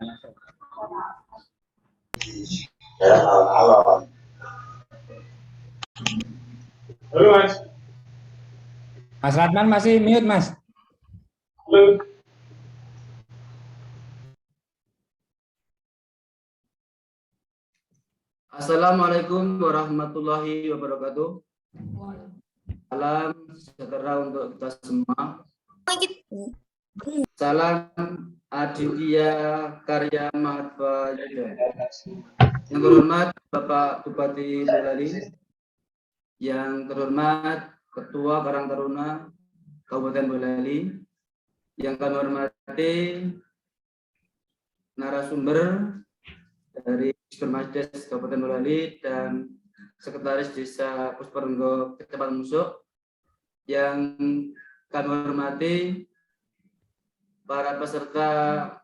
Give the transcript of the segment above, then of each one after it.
Halo Mas. Mas Radman masih mute, Mas. Halo. Assalamualaikum warahmatullahi wabarakatuh. Salam sejahtera untuk kita semua. Salam Aditya Karya Mahatma Yuda. Yang terhormat Bapak Bupati Boyolali, yang terhormat Ketua Karang Taruna Kabupaten Boyolali, yang kami hormati narasumber dari Permasdes Kabupaten Boyolali dan Sekretaris Desa Pusperenggo Kecamatan Musuk, yang kami hormati para peserta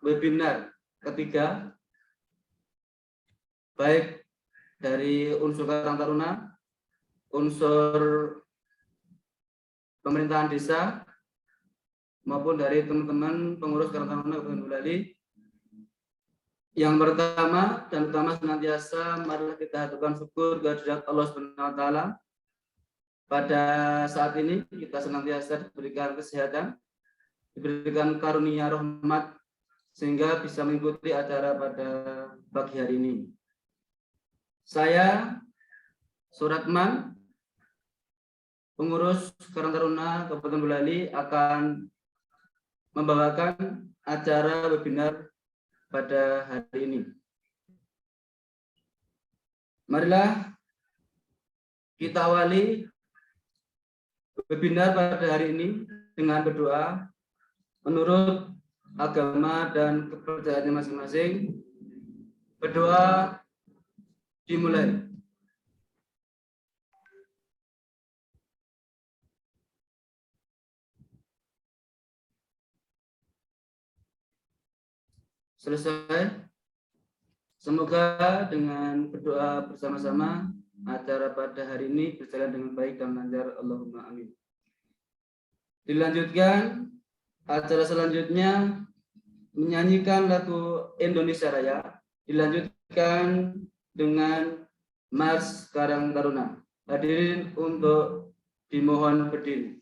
webinar ketiga, baik dari unsur Karang Taruna, unsur pemerintahan desa, maupun dari teman-teman pengurus Karang Taruna Kabupaten Boyolali. Yang pertama dan utama senantiasa marilah kita haturkan syukur kehadirat Allah Subhanahu wa taala. Pada saat ini kita senantiasa diberikan kesehatan, diberikan karunia rahmat sehingga bisa mengikuti acara pada pagi hari ini. Saya Suratman, pengurus Karang Taruna Kabupaten Boyolali, akan membawakan acara webinar pada hari ini. Marilah kita awali webinar pada hari ini dengan berdoa menurut agama dan kepercayaannya masing-masing. Berdoa dimulai. Selesai. Semoga dengan berdoa bersama-sama acara pada hari ini berjalan dengan baik dan lancar. Allahumma amin. Dilanjutkan acara selanjutnya menyanyikan lagu Indonesia Raya, dilanjutkan dengan Mars Karang Taruna. Hadirin untuk dimohon berdiri.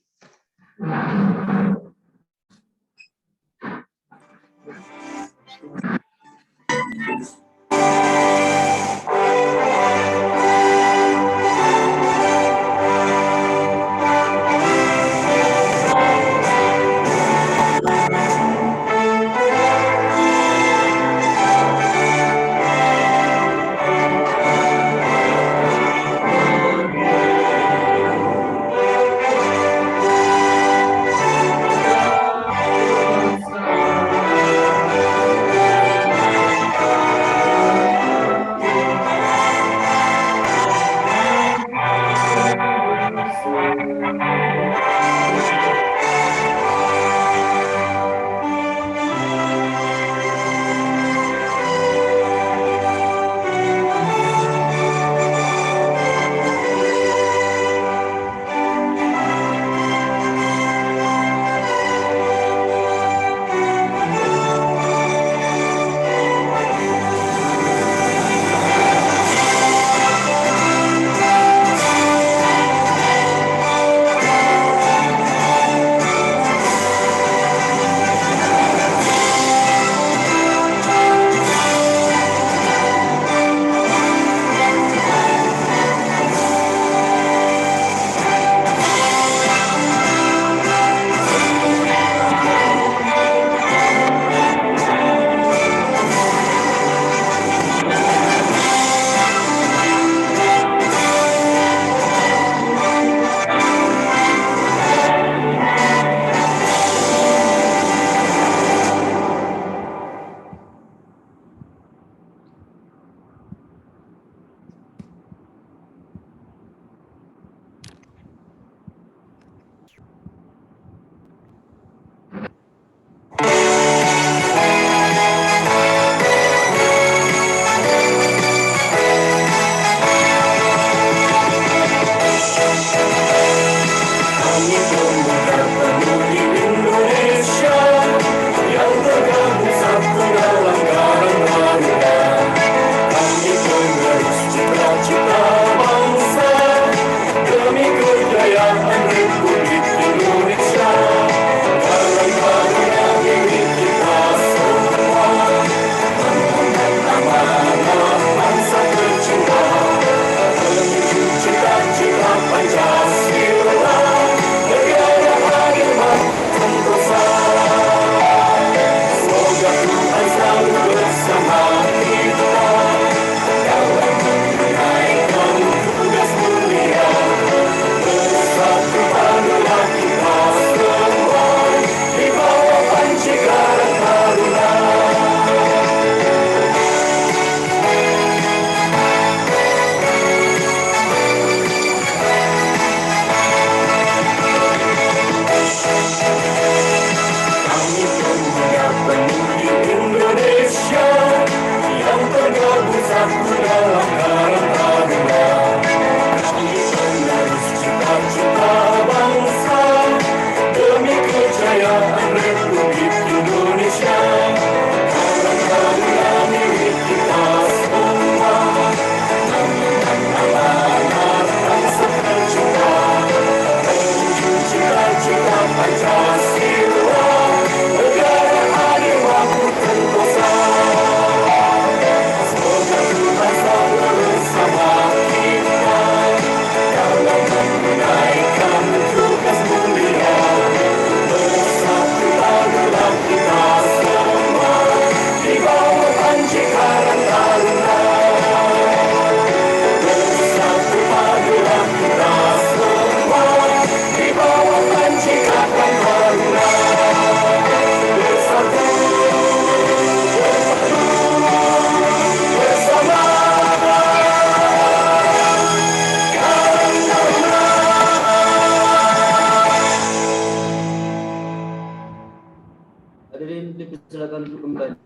hadirin dipersilakan untuk kembali.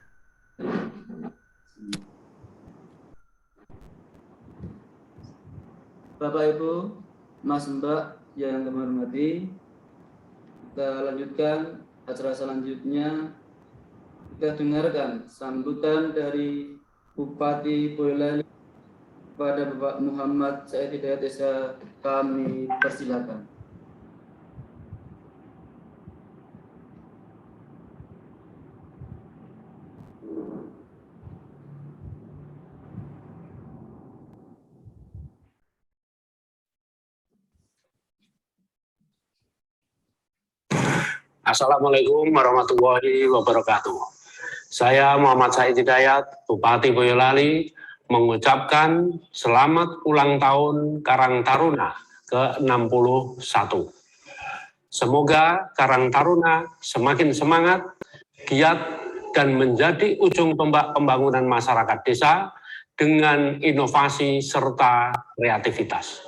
Bapak Ibu, Mas Mbak yang kami hormati, kita lanjutkan acara selanjutnya. Kita dengarkan sambutan dari Bupati Boyolali kepada Bapak Muhammad Said Hidayat Esa. Kami persilakan. Assalamualaikum warahmatullahi wabarakatuh. Saya Muhammad Said Hidayat, Bupati Boyolali, mengucapkan selamat ulang tahun Karang Taruna ke-61. Semoga Karang Taruna semakin semangat, giat, dan menjadi ujung tombak pembangunan masyarakat desa dengan inovasi serta kreativitas.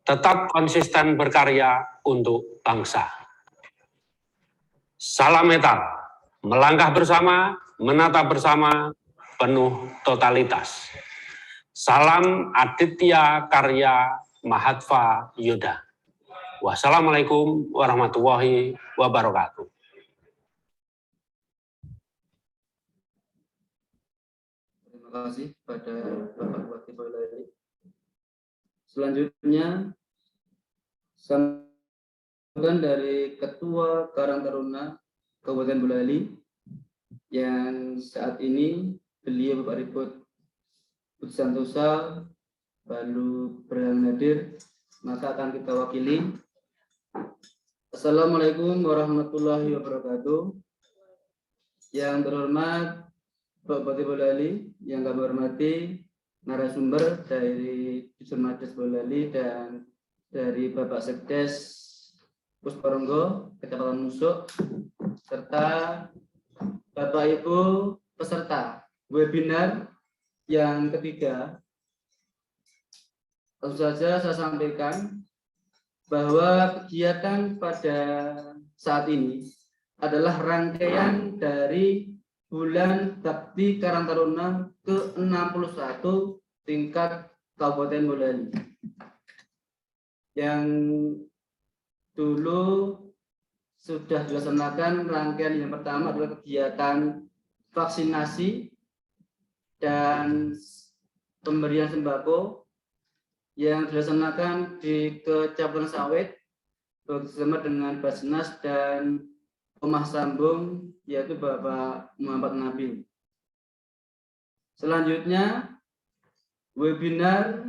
Tetap konsisten berkarya untuk bangsa. Salam metal, melangkah bersama, menatap bersama, penuh totalitas. Salam Aditya Karya Mahatva Yuda. Wassalamualaikum warahmatullahi wabarakatuh. Terima kasih pada Bapak Bupati Boyolali. Selanjutnya, sambutan dari Ketua Karang Taruna Kabupaten Boyolali yang saat ini beliau Bapak Ribut Santosa baru berhadir hadir, maka akan kita wakili. Assalamualaikum warahmatullahi wabarakatuh. Yang terhormat Bapak Bupati Boyolali, yang kami hormati narasumber dari Pusmades Boyolali dan dari Bapak Sekdes Pusparonggo, Kecamatan Musuk, serta Bapak Ibu peserta webinar yang ketiga. Langsung saja saya sampaikan bahwa kegiatan pada saat ini adalah rangkaian dari Bulan Bakti Karang Taruna ke-61 tingkat Kabupaten Boyolali. Yang dulu sudah dilaksanakan rangkaian yang pertama adalah kegiatan vaksinasi dan pemberian sembako yang dilaksanakan di Kecamatan Sawit bersama dengan Basnas dan Omah Sambung, yaitu Bapak Muhammad Nabil. Selanjutnya, webinar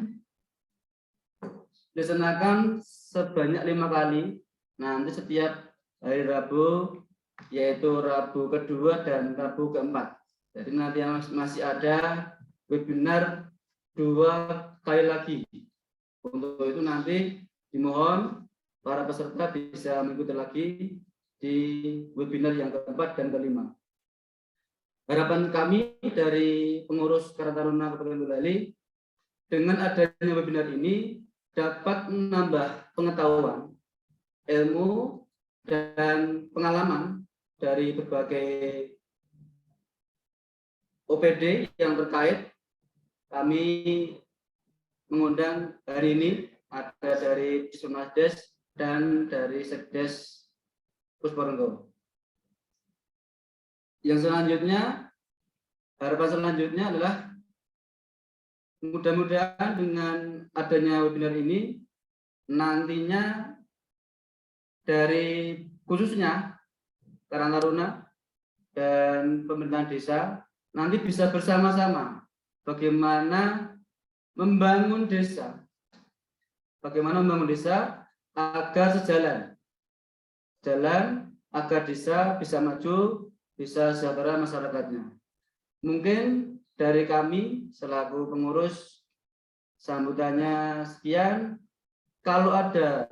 dilaksanakan sebanyak 5 kali, nanti setiap hari Rabu, yaitu Rabu kedua dan Rabu keempat. Jadi nanti masih ada webinar 2 kali lagi. Untuk itu nanti dimohon para peserta bisa mengikuti lagi di webinar yang keempat dan kelima. Harapan kami dari pengurus Karang Taruna Kabupaten Boyolali, dengan adanya webinar ini dapat menambah pengetahuan, ilmu, dan pengalaman dari berbagai OPD yang terkait. Kami mengundang hari ini ada dari Pusmades dan dari Sekdes Pusparonggo. Yang selanjutnya, harapan selanjutnya adalah mudah-mudahan dengan adanya webinar ini nantinya dari khususnya Karang Taruna dan pemerintahan desa nanti bisa bersama-sama bagaimana membangun desa, agar jalan agar desa bisa maju, bisa sejahtera masyarakatnya. Mungkin dari kami selaku pengurus sambutannya sekian. Kalau ada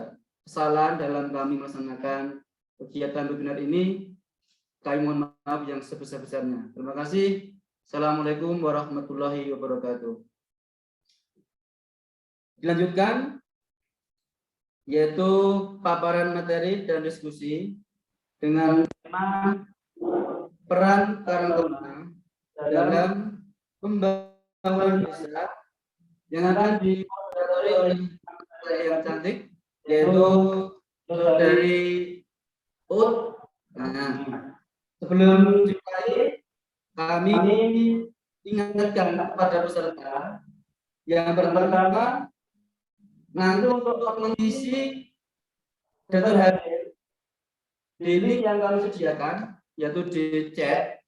kesalahan dalam kami melaksanakan kegiatan webinar ini, kami mohon maaf yang sebesar-besarnya. Terima kasih. Assalamualaikum warahmatullahi wabarakatuh. Dilanjutkan, yaitu paparan materi dan diskusi dengan tema peran Karang Taruna dalam pembangunan desa yang akan dimoderatori oleh saya yang cantik, yaitu dari Ut. Nah, sebelum dimulai, kami ingatkan kepada peserta yang pertama, nanti untuk mengisi data hadir di link yang kami sediakan, yaitu di chat,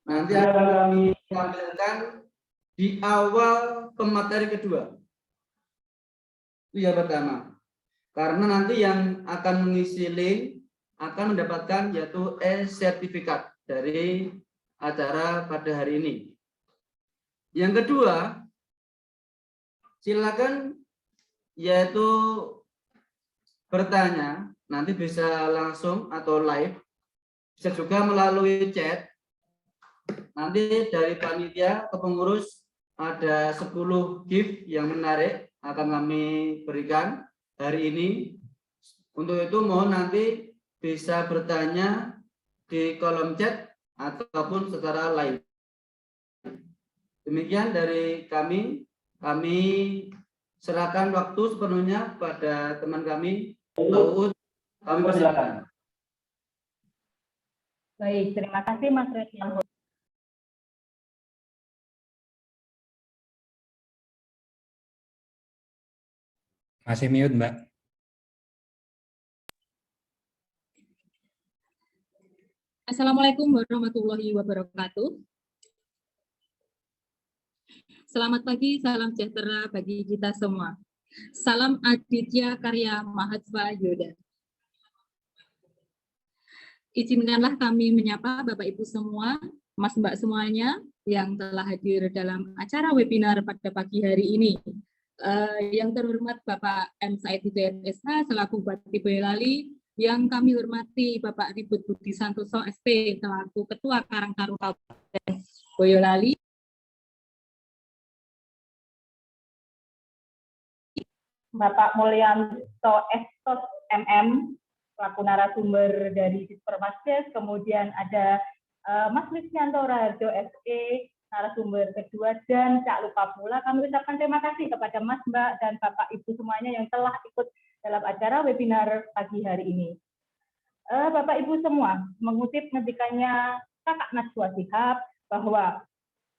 nanti akan kami tampilkan di awal pemateri kedua. Itu yang pertama. Karena nanti yang akan mengisi link akan mendapatkan yaitu e-sertifikat dari acara pada hari ini. Yang kedua, silakan yaitu bertanya, nanti bisa langsung atau live, bisa juga melalui chat. Nanti dari panitia ke pengurus ada 10 gift yang menarik akan kami berikan hari ini. Untuk itu mohon nanti bisa bertanya di kolom chat ataupun secara live. Demikian dari kami serahkan waktu sepenuhnya pada teman kami, Uut. Kami persilakan. Baik, terima kasih Mas Redman. Masih mute, Mbak. Assalamualaikum warahmatullahi wabarakatuh. Selamat pagi, salam sejahtera bagi kita semua. Salam Aditya Karya Mahatva Yoda. Izinkanlah kami menyapa Bapak Ibu semua, Mas Mbak semuanya yang telah hadir dalam acara webinar pada pagi hari ini. Yang terhormat Bapak M. Said Hidayat SH selaku Bupati Boyolali, yang kami hormati Bapak Ribut Budi Santoso SP selaku Ketua Karang Taruna Kabupaten Boyolali, Bapak Mulyanto Estos MM selaku narasumber dari Dispermasdes, kemudian ada Mas Lisnyanto Raharjo SE narasumber kedua, dan tak lupa pula kami ucapkan terima kasih kepada Mas, Mbak, dan Bapak Ibu semuanya yang telah ikut dalam acara webinar pagi hari ini. Bapak Ibu semua, mengutip ngedikannya Kakak Najwa Shihab bahwa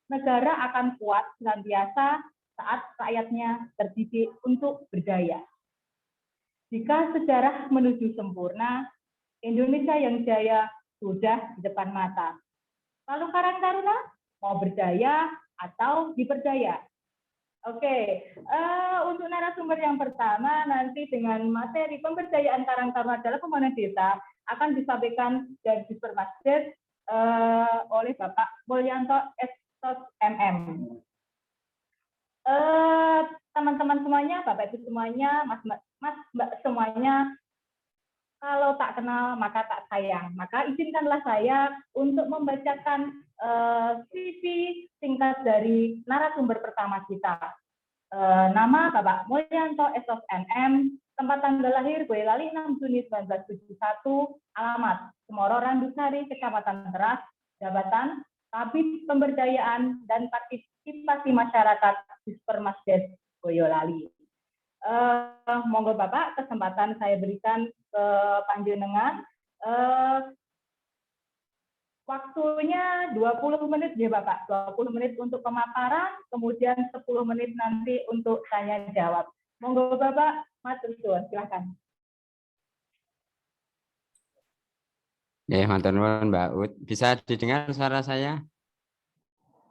negara akan kuat senantiasa saat rakyatnya terdidik untuk berdaya. Jika sejarah menuju sempurna, Indonesia yang jaya sudah di depan mata. Lalu Karang Taruna mau berdaya atau diperdaya? Oke, untuk narasumber yang pertama nanti dengan materi pemberdayaan Karang Taruna dalam pembangunan desa akan disampaikan dari Dispermasdes oleh Bapak Mulyanto Estos MM. Teman-teman semuanya, Bapak Ibu semuanya, Mas Mbak semuanya, kalau tak kenal maka tak sayang. Maka izinkanlah saya untuk membacakan CV singkat dari narasumber pertama kita. Nama Bapak Mulyanto Estos MM, tempat tanggal lahir Boyolali 6 Juni 1971, alamat Semoro Randusari, Kecamatan Teras, jabatan Kabid Pemberdayaan dan Partisipasi Masyarakat Dispermasdes Boyolali. Monggo Bapak, kesempatan saya berikan ke panjenengan. Waktunya 20 menit ya Bapak, 20 menit untuk pemaparan, kemudian 10 menit nanti untuk tanya jawab. Monggo Bapak, matur suwun, silakan. Ya, matur nuwun Mbak Ut. Bisa didengar suara saya?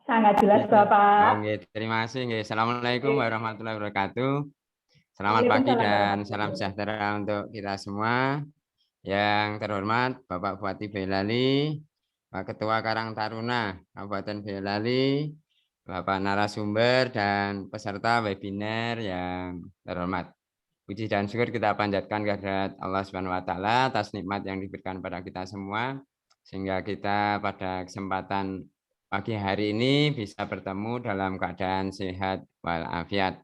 Sangat jelas Bapak. Oke, terima kasih. Assalamualaikum warahmatullahi wabarakatuh. Selamat pagi dan salam sejahtera untuk kita semua. Yang terhormat Bapak Bupati Boyolali, Pak Ketua Karang Taruna Kabupaten Boyolali, Bapak narasumber dan peserta webinar yang terhormat. Puji dan syukur kita panjatkan kehadirat Allah Subhanahu wa taala atas nikmat yang diberikan pada kita semua, sehingga kita pada kesempatan pagi hari ini bisa bertemu dalam keadaan sehat walafiat.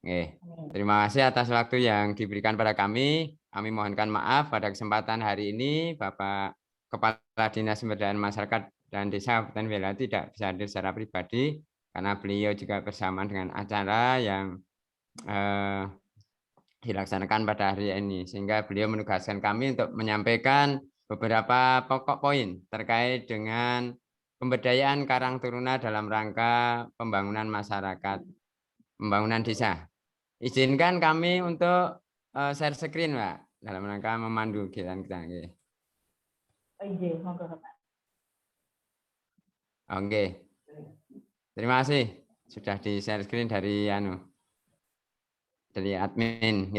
Oke. Terima kasih atas waktu yang diberikan pada kami. Kami mohonkan maaf pada kesempatan hari ini Bapak Kepala Dinas Pemberdayaan Masyarakat dan Desa Kabupaten Boyolali tidak bisa hadir secara pribadi karena beliau juga bersamaan dengan acara yang dilaksanakan pada hari ini, sehingga beliau menugaskan kami untuk menyampaikan beberapa pokok poin terkait dengan pemberdayaan Karang Taruna dalam rangka pembangunan masyarakat, pembangunan desa. Izinkan kami untuk share screen, Pak, dalam rangka memandu kegiatan kita. Monggo Bapak. Oke. Terima kasih sudah di share screen dari admin.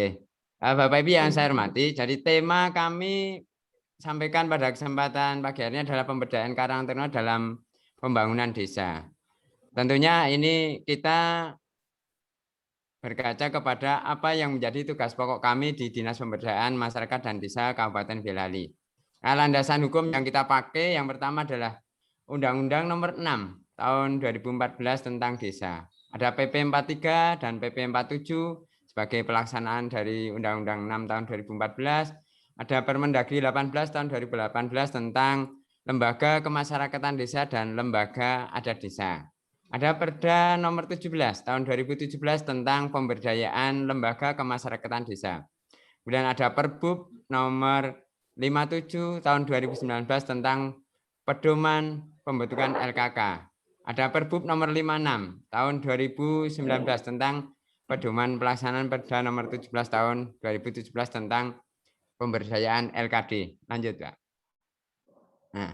Bapak Ibu yang saya hormati, jadi tema kami sampaikan pada kesempatan pagi hari ini adalah pemberdayaan Karang Taruna dalam pembangunan desa. Tentunya ini kita berkaca kepada apa yang menjadi tugas pokok kami di Dinas Pemberdayaan Masyarakat dan Desa Kabupaten Boyolali. Nah, landasan hukum yang kita pakai yang pertama adalah Undang-Undang Nomor 6 Tahun 2014 tentang Desa. Ada PP 43 dan PP 47 sebagai pelaksanaan dari Undang-Undang 6 Tahun 2014. Ada Permendagri 18 Tahun 2018 tentang Lembaga Kemasyarakatan Desa dan Lembaga Adat Desa. Ada Perda Nomor 17 Tahun 2017 tentang Pemberdayaan Lembaga Kemasyarakatan Desa. Kemudian ada Perbub Nomor 57 Tahun 2019 tentang Pedoman Pembentukan LKK. Ada Perbub Nomor 56 Tahun 2019 tentang Pedoman Pelaksanaan Perda Nomor 17 Tahun 2017 tentang Pemberdayaan LKD. Lanjut, Pak. Nah,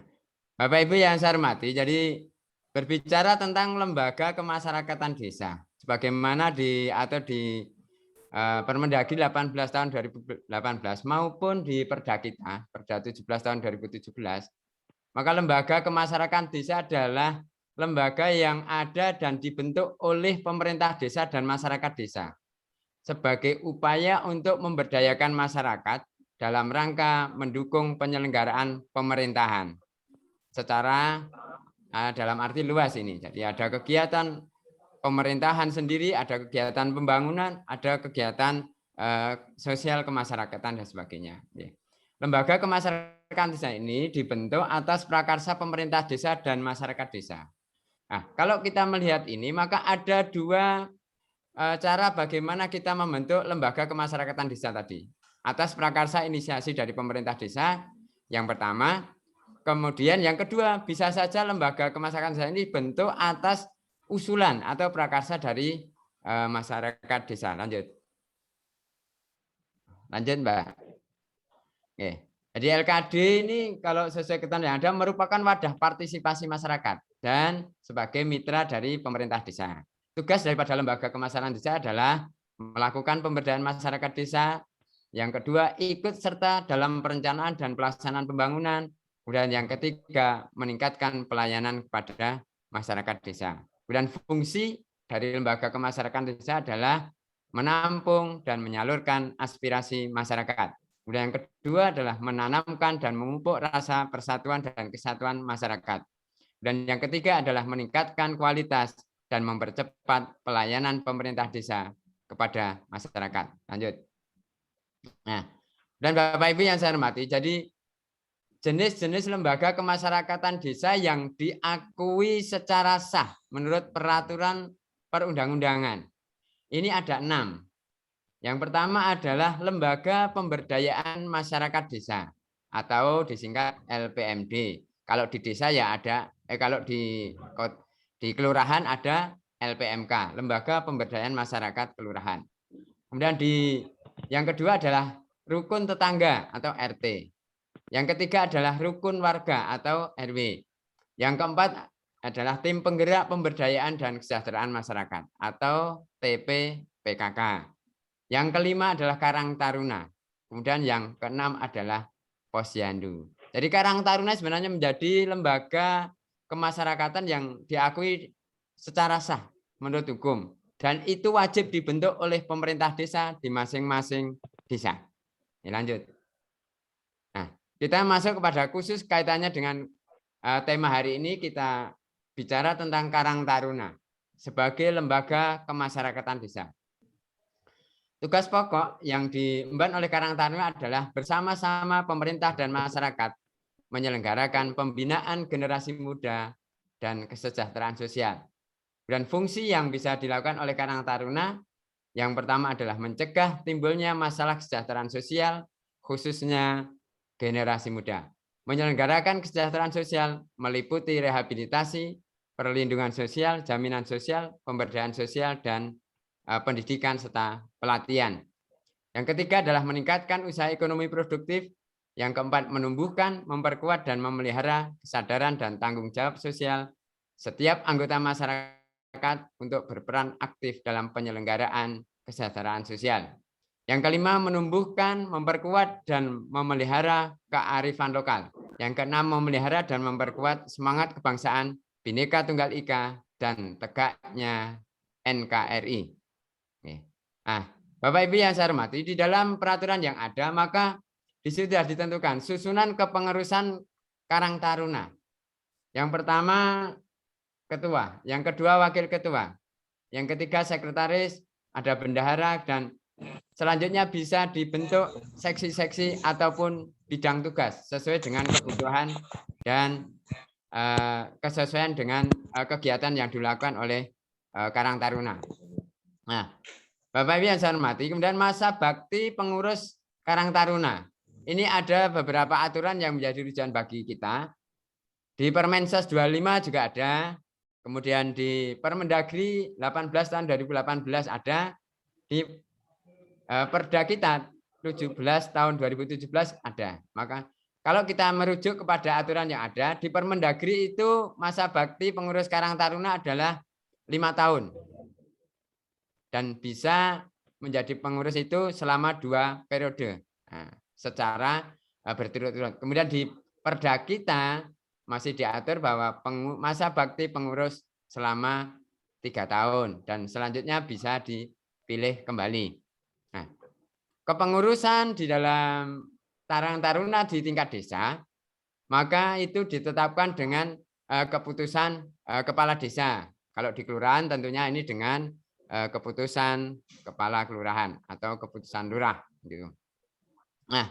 Bapak Ibu yang saya hormati, jadi berbicara tentang lembaga kemasyarakatan desa, sebagaimana diatur di Permendagri 18 tahun 2018 maupun di Perda kita, Perda 17 tahun 2017, maka lembaga kemasyarakatan desa adalah lembaga yang ada dan dibentuk oleh pemerintah desa dan masyarakat desa sebagai upaya untuk memberdayakan masyarakat dalam rangka mendukung penyelenggaraan pemerintahan secara dalam arti luas ini. Jadi ada kegiatan pemerintahan sendiri, ada kegiatan pembangunan, ada kegiatan sosial kemasyarakatan dan sebagainya. Lembaga kemasyarakatan desa ini dibentuk atas prakarsa pemerintah desa dan masyarakat desa. Nah, kalau kita melihat ini, maka ada dua cara bagaimana kita membentuk lembaga kemasyarakatan desa tadi. Atas prakarsa inisiasi dari pemerintah desa, yang pertama. Kemudian yang kedua, bisa saja lembaga kemasyarakatan desa ini bentuk atas usulan atau prakarsa dari masyarakat desa. Lanjut, Mbak. Oke. Jadi LKD ini kalau sesuai ketentuan yang ada merupakan wadah partisipasi masyarakat dan sebagai mitra dari pemerintah desa. Tugas daripada lembaga kemasyarakatan desa adalah melakukan pemberdayaan masyarakat desa. Yang kedua, ikut serta dalam perencanaan dan pelaksanaan pembangunan. Kemudian yang ketiga, meningkatkan pelayanan kepada masyarakat desa. Kemudian fungsi dari lembaga kemasyarakatan desa adalah menampung dan menyalurkan aspirasi masyarakat. Kemudian yang kedua adalah menanamkan dan memupuk rasa persatuan dan kesatuan masyarakat. Dan yang ketiga adalah meningkatkan kualitas dan mempercepat pelayanan pemerintah desa kepada masyarakat. Lanjut. Nah, dan Bapak Ibu yang saya hormati, jadi jenis-jenis lembaga kemasyarakatan desa yang diakui secara sah menurut peraturan perundang-undangan. Ini ada 6. Yang pertama adalah Lembaga Pemberdayaan Masyarakat Desa atau disingkat LPMD. Kalau di desa ya ada, kalau di kelurahan ada LPMK, Lembaga Pemberdayaan Masyarakat Kelurahan. Kemudian yang kedua adalah Rukun Tetangga atau RT. Yang ketiga adalah Rukun Warga atau RW. Yang keempat adalah Tim Penggerak Pemberdayaan dan Kesejahteraan Masyarakat atau TPPKK. Yang kelima adalah Karang Taruna. Kemudian yang keenam adalah Posyandu. Jadi Karang Taruna sebenarnya menjadi lembaga kemasyarakatan yang diakui secara sah menurut hukum. Dan itu wajib dibentuk oleh pemerintah desa di masing-masing desa. Ini lanjut. Nah, kita masuk kepada khusus kaitannya dengan tema hari ini, kita bicara tentang Karang Taruna sebagai lembaga kemasyarakatan desa. Tugas pokok yang diemban oleh Karang Taruna adalah bersama-sama pemerintah dan masyarakat menyelenggarakan pembinaan generasi muda dan kesejahteraan sosial. Dan fungsi yang bisa dilakukan oleh Karang Taruna yang pertama adalah mencegah timbulnya masalah kesejahteraan sosial, khususnya generasi muda. Menyelenggarakan kesejahteraan sosial meliputi rehabilitasi, perlindungan sosial, jaminan sosial, pemberdayaan sosial, dan pendidikan serta pelatihan. Yang ketiga adalah meningkatkan usaha ekonomi produktif. Yang keempat, menumbuhkan, memperkuat, dan memelihara kesadaran dan tanggung jawab sosial setiap anggota masyarakat untuk berperan aktif dalam penyelenggaraan kesejahteraan sosial. Yang kelima, menumbuhkan, memperkuat, dan memelihara kearifan lokal. Yang keenam, memelihara dan memperkuat semangat kebangsaan, Bhinneka Tunggal Ika, dan tegaknya NKRI. Nah, Bapak Ibu yang saya hormati, di dalam peraturan yang ada, maka di situ sudah ditentukan susunan kepengurusan Karang Taruna. Yang pertama, ketua. Yang kedua, wakil ketua. Yang ketiga, sekretaris, ada bendahara, dan selanjutnya bisa dibentuk seksi-seksi ataupun bidang tugas sesuai dengan kebutuhan dan kesesuaian dengan kegiatan yang dilakukan oleh Karang Taruna. Nah, Bapak Ibu yang saya hormati, kemudian masa bakti pengurus Karang Taruna. Ini ada beberapa aturan yang menjadi rujukan bagi kita. Di Permensos 25 juga ada. Kemudian di Permendagri 18 tahun 2018 ada. Di Perda kita 17 tahun 2017 ada. Maka kalau kita merujuk kepada aturan yang ada, di Permendagri itu masa bakti pengurus Karang Taruna adalah 5 tahun. Dan bisa menjadi pengurus itu selama 2 periode. Nah, secara berturut-turut. Kemudian di Perda kita masih diatur bahwa masa bakti pengurus selama 3 tahun. Dan selanjutnya bisa dipilih kembali. Nah, kepengurusan di dalam Karang Taruna di tingkat desa, maka itu ditetapkan dengan keputusan kepala desa. Kalau di kelurahan tentunya ini dengan keputusan kepala kelurahan atau keputusan lurah. Gitu. Nah,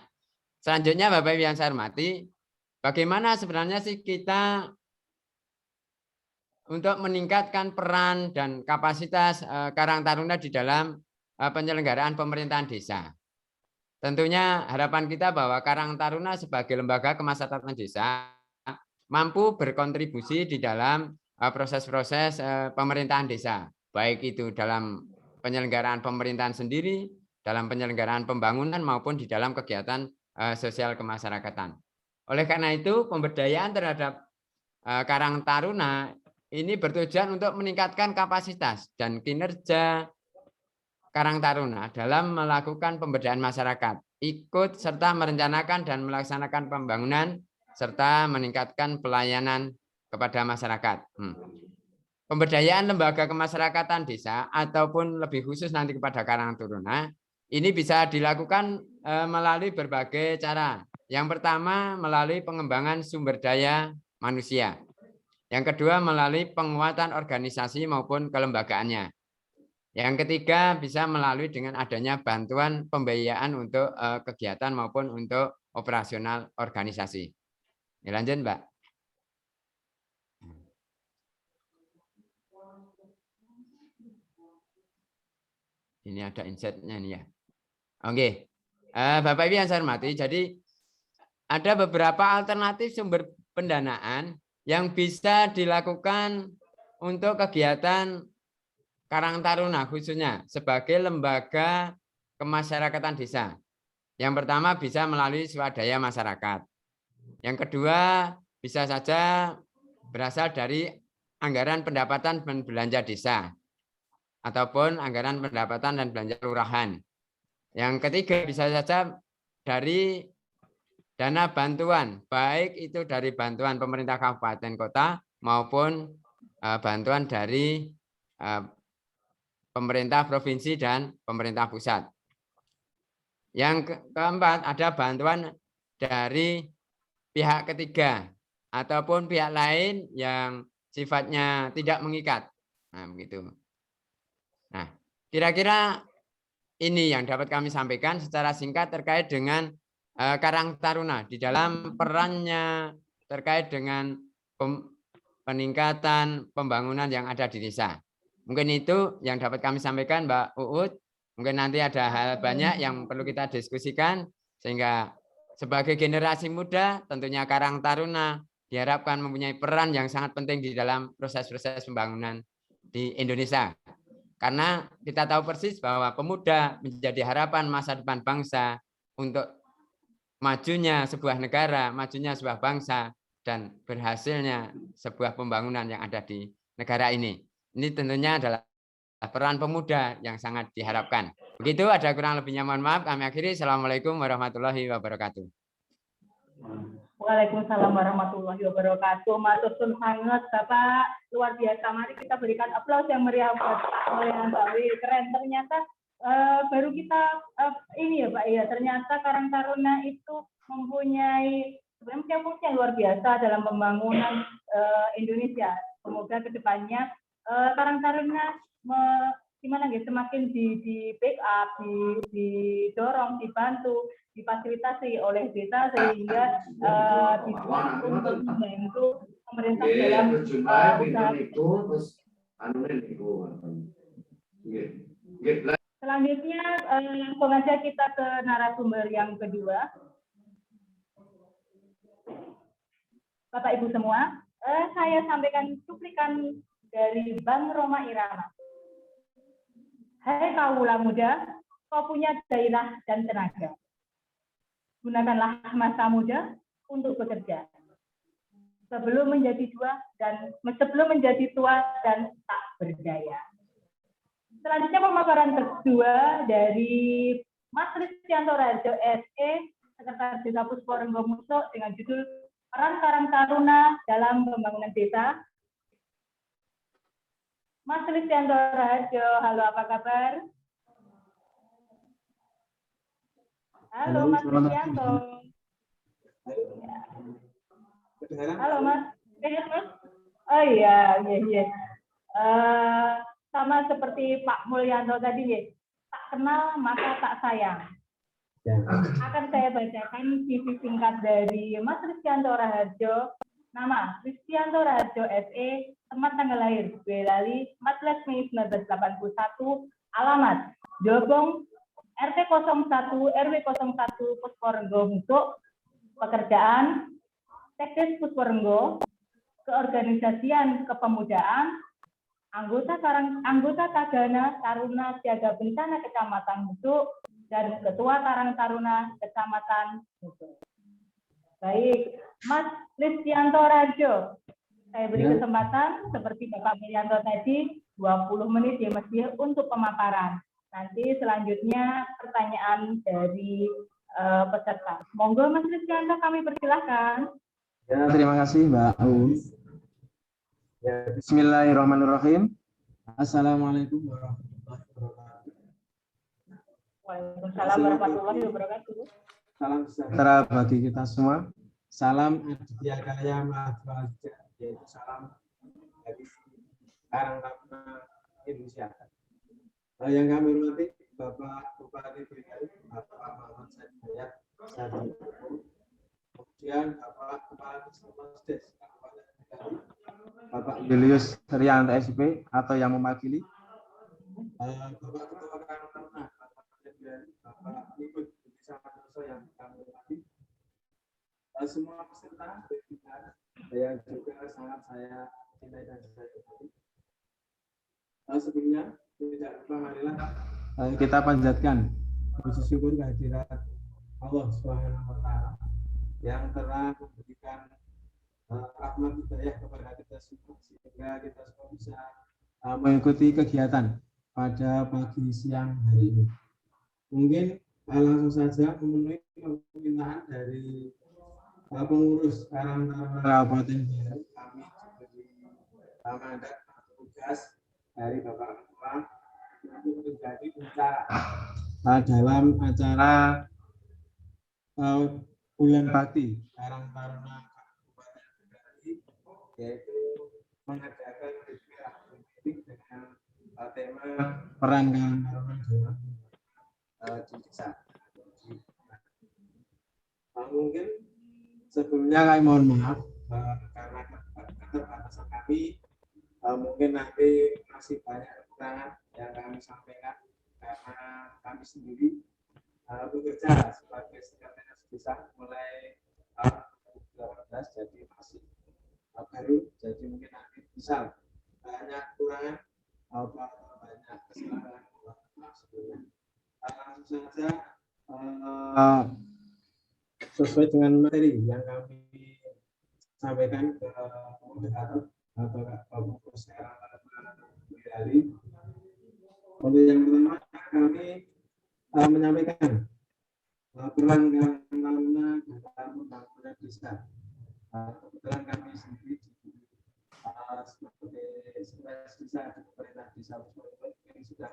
selanjutnya Bapak Ibu yang saya hormati, bagaimana sebenarnya sih kita untuk meningkatkan peran dan kapasitas Karang Taruna di dalam penyelenggaraan pemerintahan desa. Tentunya harapan kita bahwa Karang Taruna sebagai lembaga kemasyarakatan desa mampu berkontribusi di dalam proses-proses pemerintahan desa, baik itu dalam penyelenggaraan pemerintahan sendiri, dalam penyelenggaraan pembangunan maupun di dalam kegiatan sosial kemasyarakatan. Oleh karena itu, pemberdayaan terhadap Karang Taruna ini bertujuan untuk meningkatkan kapasitas dan kinerja Karang Taruna dalam melakukan pemberdayaan masyarakat, ikut serta merencanakan dan melaksanakan pembangunan serta meningkatkan pelayanan kepada masyarakat. Pemberdayaan lembaga kemasyarakatan desa ataupun lebih khusus nanti kepada Karang Taruna ini bisa dilakukan melalui berbagai cara. Yang pertama melalui pengembangan sumber daya manusia. Yang kedua melalui penguatan organisasi maupun kelembagaannya. Yang ketiga bisa melalui dengan adanya bantuan pembiayaan untuk kegiatan maupun untuk operasional organisasi. Ya, lanjut Mbak. Ini ada insight-nya nih ya. Oke, Bapak Ibu yang saya hormati, jadi ada beberapa alternatif sumber pendanaan yang bisa dilakukan untuk kegiatan Karang Taruna khususnya sebagai lembaga kemasyarakatan desa. Yang pertama bisa melalui swadaya masyarakat. Yang kedua bisa saja berasal dari anggaran pendapatan dan belanja desa ataupun anggaran pendapatan dan belanja kelurahan. Yang ketiga bisa saja dari dana bantuan, baik itu dari bantuan pemerintah kabupaten kota maupun bantuan dari pemerintah provinsi dan pemerintah pusat. Yang keempat ada bantuan dari pihak ketiga ataupun pihak lain yang sifatnya tidak mengikat. Nah, begitu. Nah, kira-kira ini yang dapat kami sampaikan secara singkat terkait dengan Karang Taruna di dalam perannya terkait dengan peningkatan pembangunan yang ada di desa. Mungkin itu yang dapat kami sampaikan, Mbak Uut. Mungkin nanti ada hal banyak yang perlu kita diskusikan, sehingga sebagai generasi muda tentunya Karang Taruna diharapkan mempunyai peran yang sangat penting di dalam proses-proses pembangunan di Indonesia. Karena kita tahu persis bahwa pemuda menjadi harapan masa depan bangsa untuk majunya sebuah negara, majunya sebuah bangsa, dan berhasilnya sebuah pembangunan yang ada di negara ini. Ini tentunya adalah peran pemuda yang sangat diharapkan. Begitu, ada kurang lebihnya mohon maaf. Kami akhiri. Assalamualaikum warahmatullahi wabarakatuh. Waalaikumsalam warahmatullahi wabarakatuh. Matur sangat Bapak, luar biasa. Mari kita berikan aplaus yang meriah buat Pak Mulyanto. Keren ternyata. Baru kita ini ya Pak ya, ternyata Karang Taruna itu mempunyai sebenarnya fungsi yang luar biasa dalam pembangunan Indonesia. Semoga kedepannya Karang Taruna gimana ya, semakin di backup, didorong, dibantu, difasilitasi oleh desa sehingga bisa untuk membantu pemerintah dalam usaha. Selanjutnya langsung aja kita ke narasumber yang kedua. Bapak Ibu semua, saya sampaikan cuplikan dari Bang Roma Irama. Hai kaula muda, kau punya gairah dan tenaga. Gunakanlah masa muda untuk bekerja. Sebelum menjadi tua dan tak berdaya. Selanjutnya pemaparan kedua dari Mas Ristianto Raharjo SE, Sekretaris Desa Puspo-Renggo Muso dengan judul Peran Karang Taruna dalam Pembangunan Desa. Mas Ristianto Raharjo, halo apa kabar? Halo Mas Ristianto. Halo Mas. Oh iya. Sama seperti Pak Mulyanto tadi ya, tak kenal maka tak sayang. Akan saya bacakan CV singkat dari Mas Ristianto Raharjo. Nama Ristianto Raharjo SE, tempat tanggal lahir Boyolali 14 Mei 1981, alamat Jobong RT 01 RW 01 Puspo-Renggo Muso, pekerjaan Sekdes Puspo-Renggo, keorganisasian kepemudaan, anggota Tagana Taruna Siaga Bencana Kecamatan Muso, dan Ketua Karang Taruna Kecamatan Muso. Baik, Mas Ristianto Raharjo, saya beri kesempatan seperti Bapak Mulyanto tadi 20 menit ya Mas ya untuk pemaparan. Nanti selanjutnya pertanyaan dari peserta. Monggo Mas Ristianto, kami persilahkan. Ya, terima kasih Mbak Aus. Ya, bismillahirrahmanirrahim. Assalamualaikum warahmatullahi wabarakatuh. Waalaikumsalam warahmatullahi wabarakatuh. Salam sejahtera bagi kita semua. Salam Aditya Karya Mahasiswa, yaitu salam dari Karang Taruna Indonesia. Yang kami hormati Bapak Bupati Boyolali, Bapak Muhammad Said Hidayat, kemudian Bapak Kepala Des Bapak Julius Rianto SP atau yang mewakili, Bapak Ketua Karang Taruna, Bapak Ibu Desa Manuso yang kami hormati, semua peserta webinar yang juga sangat saya cintai dan saya hormati. Sebelumnya tidak lupa marilah kita panjatkan puji syukur kehadirat Allah Subhanahu wa taala yang telah memberikan rahmat hidayah kepada kita semua sehingga kita semua bisa mengikuti kegiatan pada pagi siang hari ini. Mungkin langsung saja memenuhi permintaan dari pengurus Karang Taruna Kabupaten Boyolali, kami diberi mandat tugas dari Bapak Ketua untuk menjadi pembicara dalam acara Bulan Bakti Karang Taruna Kabupaten Boyolali, yaitu mengadakan webinar dengan tema peran Karang Taruna di desa. sebelumnya kami mohon maaf karena keterbatasan kami, mungkin nanti masih banyak kekurangan yang kami sampaikan karena kami sendiri bekerja sebagai sekretaris desa mulai 2018, jadi masih baru, jadi mungkin nanti bisa banyak kekurangan atau banyak kesalahan sebelumnya. Langsung saja sesuai dengan materi yang kami sampaikan ke moderator atau Bapak sekarang Bilali. Untuk yang pertama kami menyampaikan peran Taruna dalam pembangunan desa. Kebetulan kami sendiri sebagai sekretaris desa di pemerintah desa ini sudah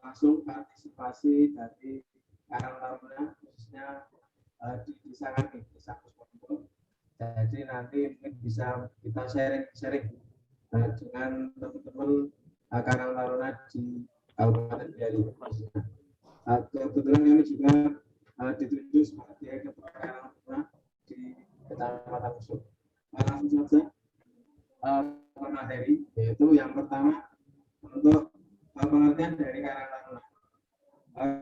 langsung partisipasi dari Karang Taruna khususnya di desa kami, desa Puspondo. Jadi nanti mungkin bisa kita sharing dengan teman-teman Karang Taruna di Kabupaten Biali. Kebetulan kami juga ditunjuk sebagai ketua Karang Taruna di Kecamatan Pusok. Langsung saja materi, yaitu yang pertama untuk pengertian dari Karang Taruna.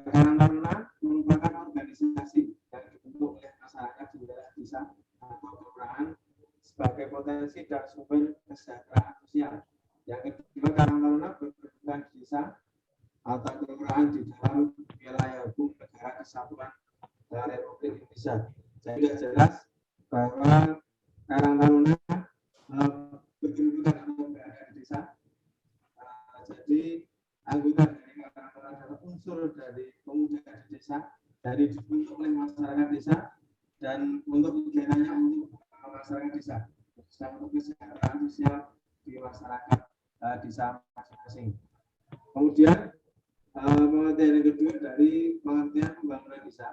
Karang Taruna merupakan organisasi yang dibentuk oleh masyarakat di wilayah desa atau kelurahan sebagai potensi dan sumber kesejahteraan sosial. Yang kedua, Karang Taruna berkedudukan di desa atau kelurahan di dalam wilayah hukum negara kesatuan Republik Indonesia. Jadi sudah jelas bahwa Karang Taruna berkedudukan atau berada di desa. Jadi anggota dari Karang Taruna adalah unsur dari pemuda di desa, dari dibentuk oleh masyarakat desa dan untuk kegiatannya untuk masyarakat desa, untuk kesejahteraan sosial di masyarakat desa masing-masing. Kemudian pengertian yang kedua dari pengertian pembangunan desa.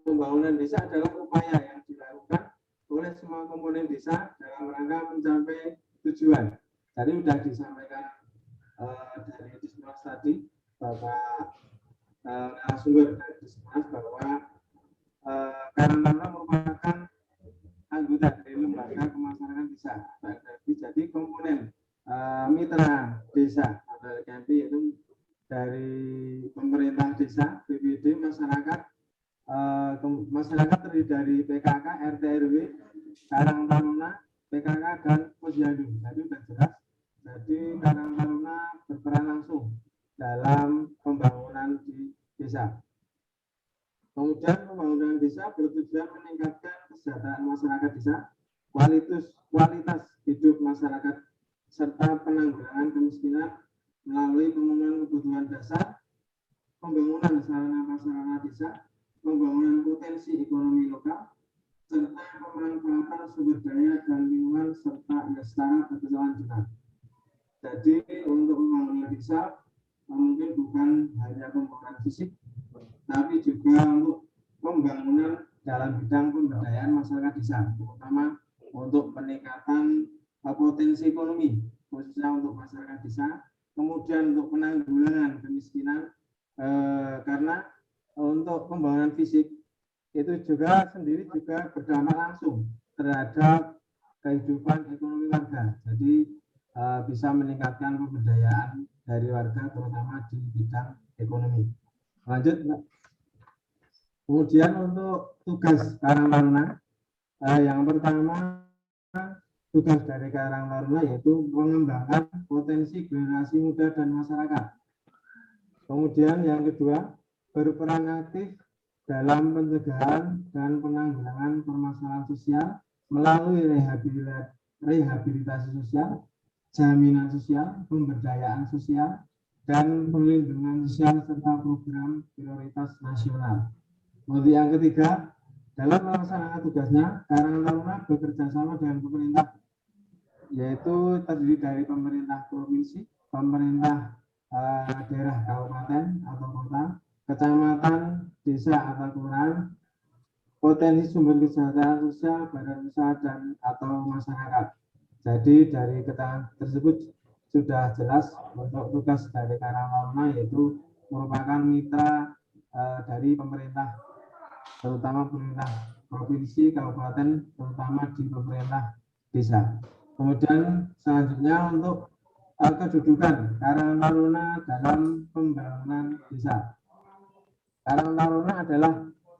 Pembangunan desa adalah upaya yang dilakukan oleh semua komponen desa dalam rangka mencapai tujuan. Tadi sudah disampaikan dari Dismas tadi, Bapak narasumber dari Dismas, bahwa Karang Taruna merupakan anggota dari lembaga pemasyarakatan desa. Jadi komponen mitra desa atau LKMP yaitu dari pemerintah desa, BPD, masyarakat terdiri dari PKK, RT RW, Karang Taruna, PKK dan Posyandu. Jadi sudah jelas. Jadi Karang Taruna berperan langsung dalam pembangunan di desa. Kemudian pembangunan desa bertujuan meningkatkan kesejahteraan masyarakat desa, kualitas hidup masyarakat, serta penanggulangan kemiskinan melalui pemenuhan kebutuhan dasar, pembangunan sarana-prasarana desa, pembangunan potensi ekonomi lokal, serta pemanfaatan sumber daya dan lingkungan serta lestari berkelanjutan. Jadi untuk pembangunan desa mungkin bukan hanya pembangunan fisik, tapi juga untuk pembangunan dalam bidang pemberdayaan masyarakat desa, terutama untuk peningkatan potensi ekonomi, khususnya untuk masyarakat desa, kemudian untuk penanggulangan kemiskinan, karena untuk pembangunan fisik itu juga sendiri juga berdampak langsung terhadap kehidupan ekonomi warga. Jadi bisa meningkatkan pemberdayaan dari warga, terutama di bidang ekonomi. Lanjut, Mbak. Kemudian untuk tugas Karang Taruna, yang pertama tugas dari Karang Taruna yaitu mengembangkan potensi generasi muda dan masyarakat. Kemudian yang kedua, berperan aktif dalam pencegahan dan penanggulangan permasalahan sosial melalui rehabilitasi sosial, jaminan sosial, pemberdayaan sosial, dan perlindungan sosial serta program prioritas nasional. Untuk yang ketiga, dalam melaksanakan tugasnya, Karang Taruna bekerja sama dengan pemerintah, yaitu terdiri dari pemerintah provinsi, pemerintah daerah kabupaten atau kota, kecamatan, desa atau kelurahan, potensi sumber kesejahteraan sosial, badan usaha dan atau masyarakat. Jadi dari keterangan tersebut sudah jelas untuk tugas dari Karang Taruna yaitu merupakan mitra dari pemerintah terutama pemerintah provinsi, kabupaten, terutama di pemerintah desa. Kemudian selanjutnya untuk kedudukan Karang Taruna dalam pembangunan desa. Karang Taruna adalah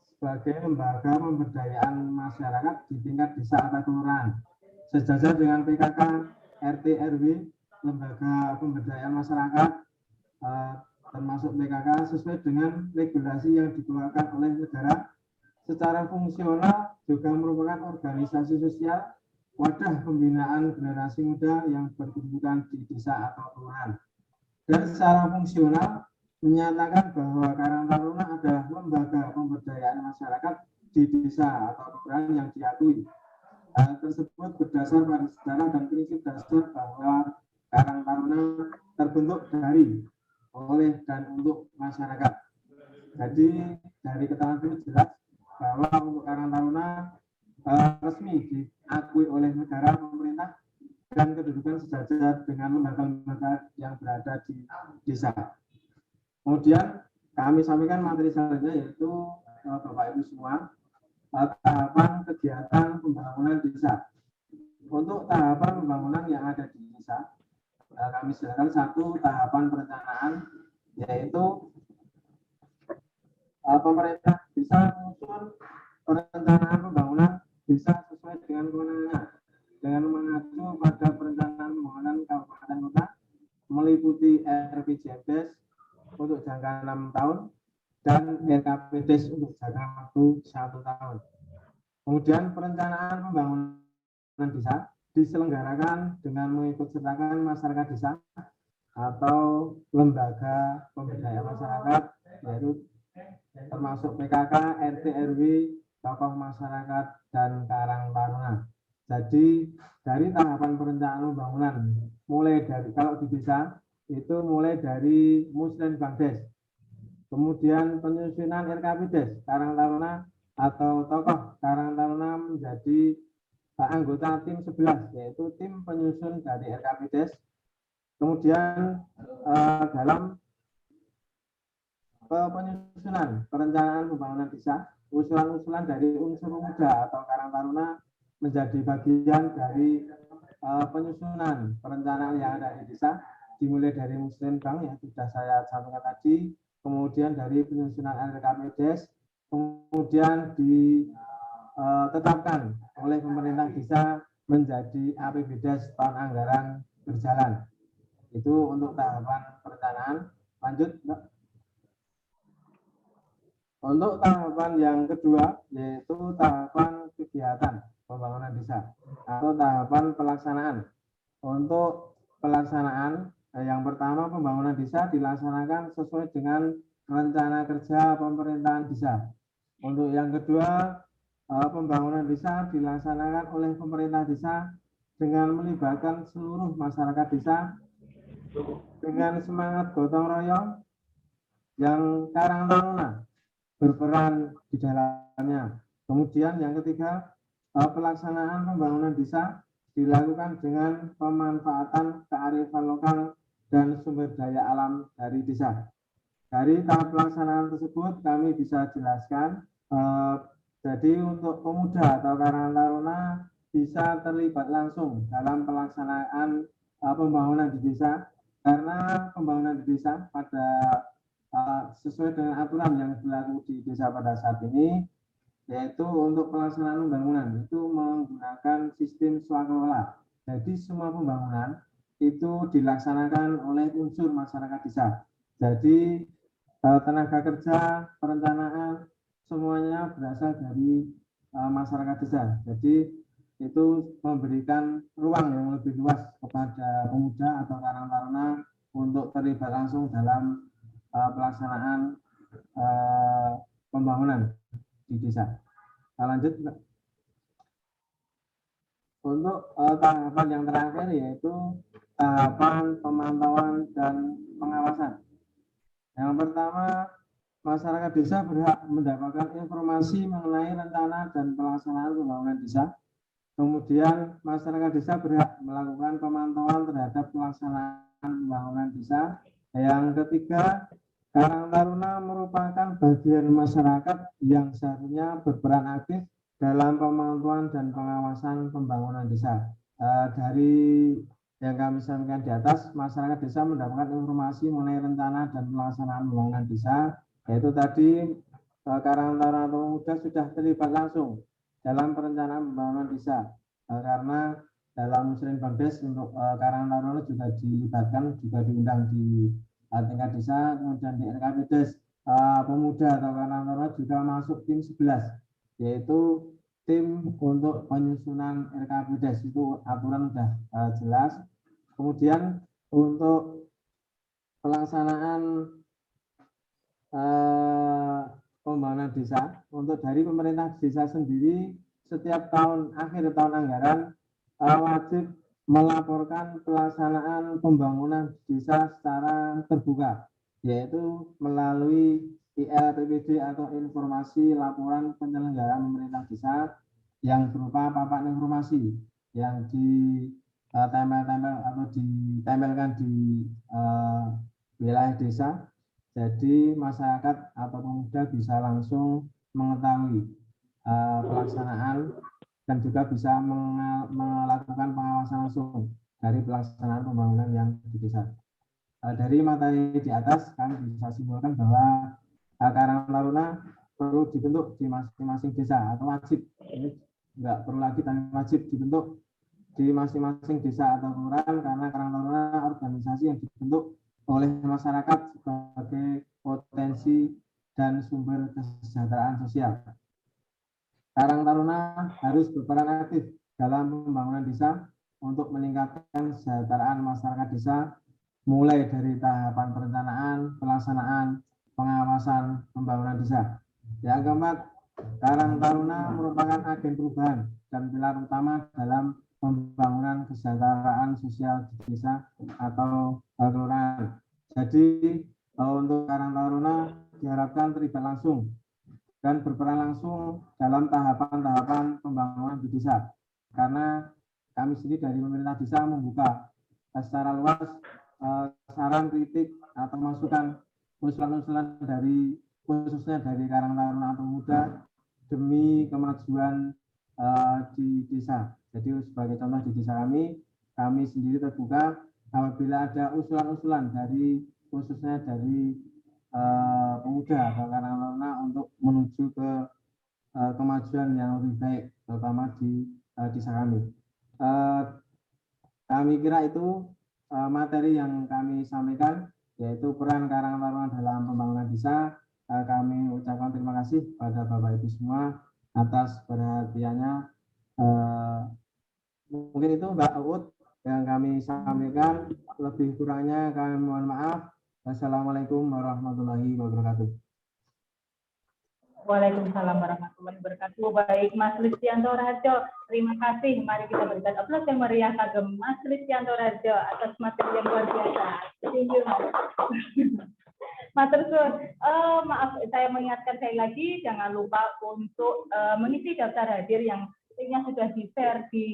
sebagai lembaga pemberdayaan masyarakat di tingkat desa atau kelurahan, sejajar dengan PKK, RT, RW, lembaga pemberdayaan masyarakat, termasuk PKK sesuai dengan regulasi yang dikeluarkan oleh negara. Secara fungsional juga merupakan organisasi sosial, wadah pembinaan generasi muda yang berkedudukan di desa atau kelurahan. Dan secara fungsional menyatakan bahwa Karang Taruna adalah lembaga pemberdayaan masyarakat di desa atau kelurahan yang diakui. Hal tersebut berdasar pada sejarah dan prinsip dasar bahwa Karang Taruna terbentuk dari, oleh, dan untuk masyarakat. Jadi dari keterangan itu jelas bahwa untuk Karang Taruna resmi diakui oleh negara, pemerintah, dan kedudukan sejajar dengan lembaga-lembaga yang berada di desa. Kemudian kami sampaikan materi selanjutnya yaitu Bapak Ibu semua, tahapan kegiatan pembangunan desa. Untuk tahapan pembangunan yang ada di desa, kami silakan satu tahapan perencanaan, yaitu pemerintah bisa menyusun perencanaan pembangunan desa sesuai dengan kewenangannya dengan mengacu pada perencanaan pembangunan kabupaten kota meliputi RPJMDes untuk jangka 6 tahun dan RKPDes untuk jangka waktu 1 tahun. Kemudian perencanaan pembangunan desa diselenggarakan dengan mengikut sertakan masyarakat desa atau lembaga pemberdayaan masyarakat, yaitu termasuk PKK, RT, RW, tokoh masyarakat, dan Karang Taruna. Jadi dari tahapan perencanaan pembangunan, mulai dari kalau di desa itu mulai dari Muslen Bangdes, kemudian penyusunan RKPDes Karang Taruna atau tokoh Karang Taruna menjadi anggota tim 11, yaitu tim penyusun dari RKPDes. Kemudian dalam penyusunan perencanaan pembangunan desa, usulan-usulan dari unsur pemuda atau Karang Taruna menjadi bagian dari penyusunan perencanaan yang ada di desa, dimulai dari Muslim Bank yang sudah saya sampaikan tadi, kemudian dari penyusunan RKPDes, kemudian ditetapkan oleh pemerintah desa menjadi APBDes tahun anggaran berjalan. Itu untuk tahapan perencanaan. Lanjut, Mbak. Untuk tahapan yang kedua, yaitu tahapan kegiatan pembangunan desa atau tahapan pelaksanaan. Untuk pelaksanaan, yang pertama pembangunan desa dilaksanakan sesuai dengan rencana kerja pemerintahan desa. Untuk yang kedua, pembangunan desa dilaksanakan oleh pemerintah desa dengan melibatkan seluruh masyarakat desa dengan semangat gotong royong yang Karang Taruna berperan di dalamnya. Kemudian yang ketiga, pelaksanaan pembangunan desa dilakukan dengan pemanfaatan kearifan lokal dan sumber daya alam dari desa. Dari tahap pelaksanaan tersebut kami bisa jelaskan, jadi untuk pemuda atau Karang Taruna bisa terlibat langsung dalam pelaksanaan pembangunan di desa, karena pembangunan di desa pada sesuai dengan aturan yang berlaku di desa pada saat ini, yaitu untuk pelaksanaan pembangunan itu menggunakan sistem swakelola. Jadi semua pembangunan itu dilaksanakan oleh unsur masyarakat desa. Jadi tenaga kerja, perencanaan, semuanya berasal dari masyarakat desa. Jadi itu memberikan ruang yang lebih luas kepada pemuda atau Karang Taruna untuk terlibat langsung dalam pelaksanaan pembangunan di desa. Lanjut, untuk tahapan yang terakhir yaitu tahapan pemantauan dan pengawasan. Yang pertama, masyarakat desa berhak mendapatkan informasi mengenai rencana dan pelaksanaan pembangunan desa. Kemudian masyarakat desa berhak melakukan pemantauan terhadap pelaksanaan pembangunan desa. Yang ketiga, Karang Taruna merupakan bagian masyarakat yang seharusnya berperan aktif dalam pemantauan dan pengawasan pembangunan desa. Dari yang kami sampaikan di atas, masyarakat desa mendapatkan informasi mengenai rencana dan pelaksanaan pembangunan desa, yaitu tadi Karang Taruna Muda sudah terlibat langsung dalam perencanaan pembangunan desa, karena dalam Muslim Bangdes untuk Karang Taruna juga dilibatkan, juga diundang di tingkat desa, kemudian di RKPDes pemuda atau Karang Taruna juga masuk tim 11, yaitu tim untuk penyusunan RKPDes, itu aturan sudah jelas. Kemudian untuk pelaksanaan pembangunan desa, untuk dari pemerintah desa sendiri setiap tahun akhir tahun anggaran wajib melaporkan pelaksanaan pembangunan desa secara terbuka, yaitu melalui ILPPD atau informasi laporan penyelenggaraan pemerintah desa yang berupa papan informasi yang ditempel-tempel atau ditempelkan di wilayah desa. Jadi masyarakat atau pemuda bisa langsung mengetahui pelaksanaan dan juga bisa melakukan pengawasan langsung dari pelaksanaan pembangunan yang di desa. Dari materi di atas kami bisa simpulkan bahwa Karang Taruna perlu dibentuk di masing-masing desa atau wajib, ini enggak perlu lagi tapi wajib dibentuk di masing-masing desa atau kelurahan, karena Karang Taruna organisasi yang dibentuk oleh masyarakat sebagai potensi dan sumber kesejahteraan sosial. Karang Taruna harus berperan aktif dalam pembangunan desa untuk meningkatkan kesejahteraan masyarakat desa, mulai dari tahapan perencanaan, pelaksanaan, pengawasan pembangunan desa. Yang keempat, Karang Taruna merupakan agen perubahan dan pilar utama dalam pembangunan kesejahteraan sosial di desa atau kelurahan. Jadi untuk Karang Taruna diharapkan terlibat langsung dan berperan langsung dalam tahapan-tahapan pembangunan di desa, karena kami sendiri dari pemerintah desa membuka secara luas saran, kritik atau masukan, usulan-usulan dari khususnya dari Karang Taruna Pemuda demi kemajuan di desa. Jadi sebagai contoh di desa kami sendiri terbuka apabila ada usulan-usulan dari khususnya dari pemuda atau Karang Taruna untuk menuju ke kemajuan yang lebih baik, terutama di desa kami. Kami kira itu materi yang kami sampaikan, yaitu peran Karang Taruna dalam pembangunan desa. Kami ucapkan terima kasih pada Bapak Ibu semua atas perhatiannya. Mungkin itu Mbak Uut yang kami sampaikan, lebih kurangnya kami mohon maaf. Wassalamualaikum warahmatullahi wabarakatuh. Waalaikumsalam warahmatullahi wabarakatuh. Baik, Mas Listianto Raharjo, terima kasih. Mari kita berikan aplaus yang meriah kagem Mas Listianto Raharjo atas materi yang luar biasa. Thank you, Mas. Mas Tersun, maaf saya mengingatkan sekali lagi, jangan lupa untuk mengisi daftar hadir yang linknya sudah di-share di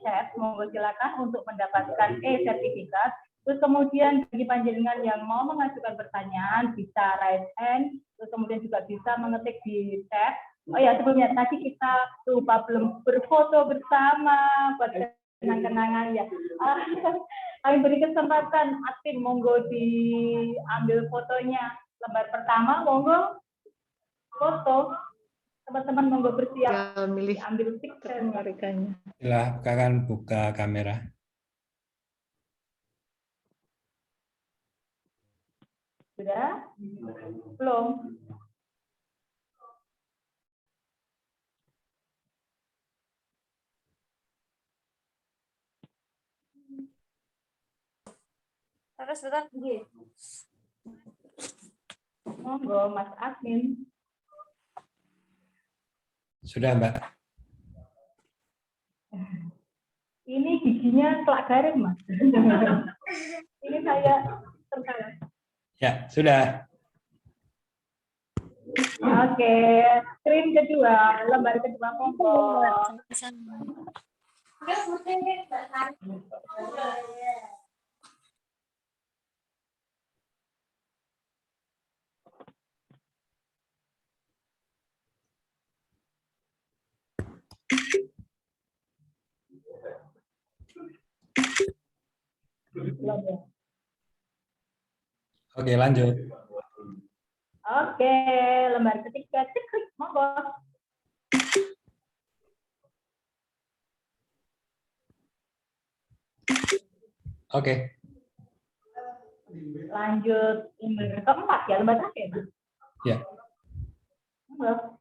chat. Monggo silakan untuk mendapatkan e-sertifikat. Terus kemudian bagi panjenengan yang mau mengajukan pertanyaan bisa raise hand, terus kemudian juga bisa mengetik di chat. Oh ya, sebelumnya tadi kita lupa belum berfoto bersama buat kenang-kenangan ya. Kami beri kesempatan admin, monggo diambil fotonya. Lembar pertama, monggo foto. Teman-teman monggo bersiap ambil picture-nya. Silakan buka kamera. Sudah? Belum? Terus bentar. Monggo, Mas admin. Sudah, Mbak. Ini giginya kelak garing, Mas. Ini saya tersalah. Ya, sudah. Oke, screen kedua, lembar kedua monggo. Oke, lanjut. Oke, lembar ketiga, klik, monggo. Oke. Lanjut lembar keempat ya, lembar terakhir. Ya. Monggo.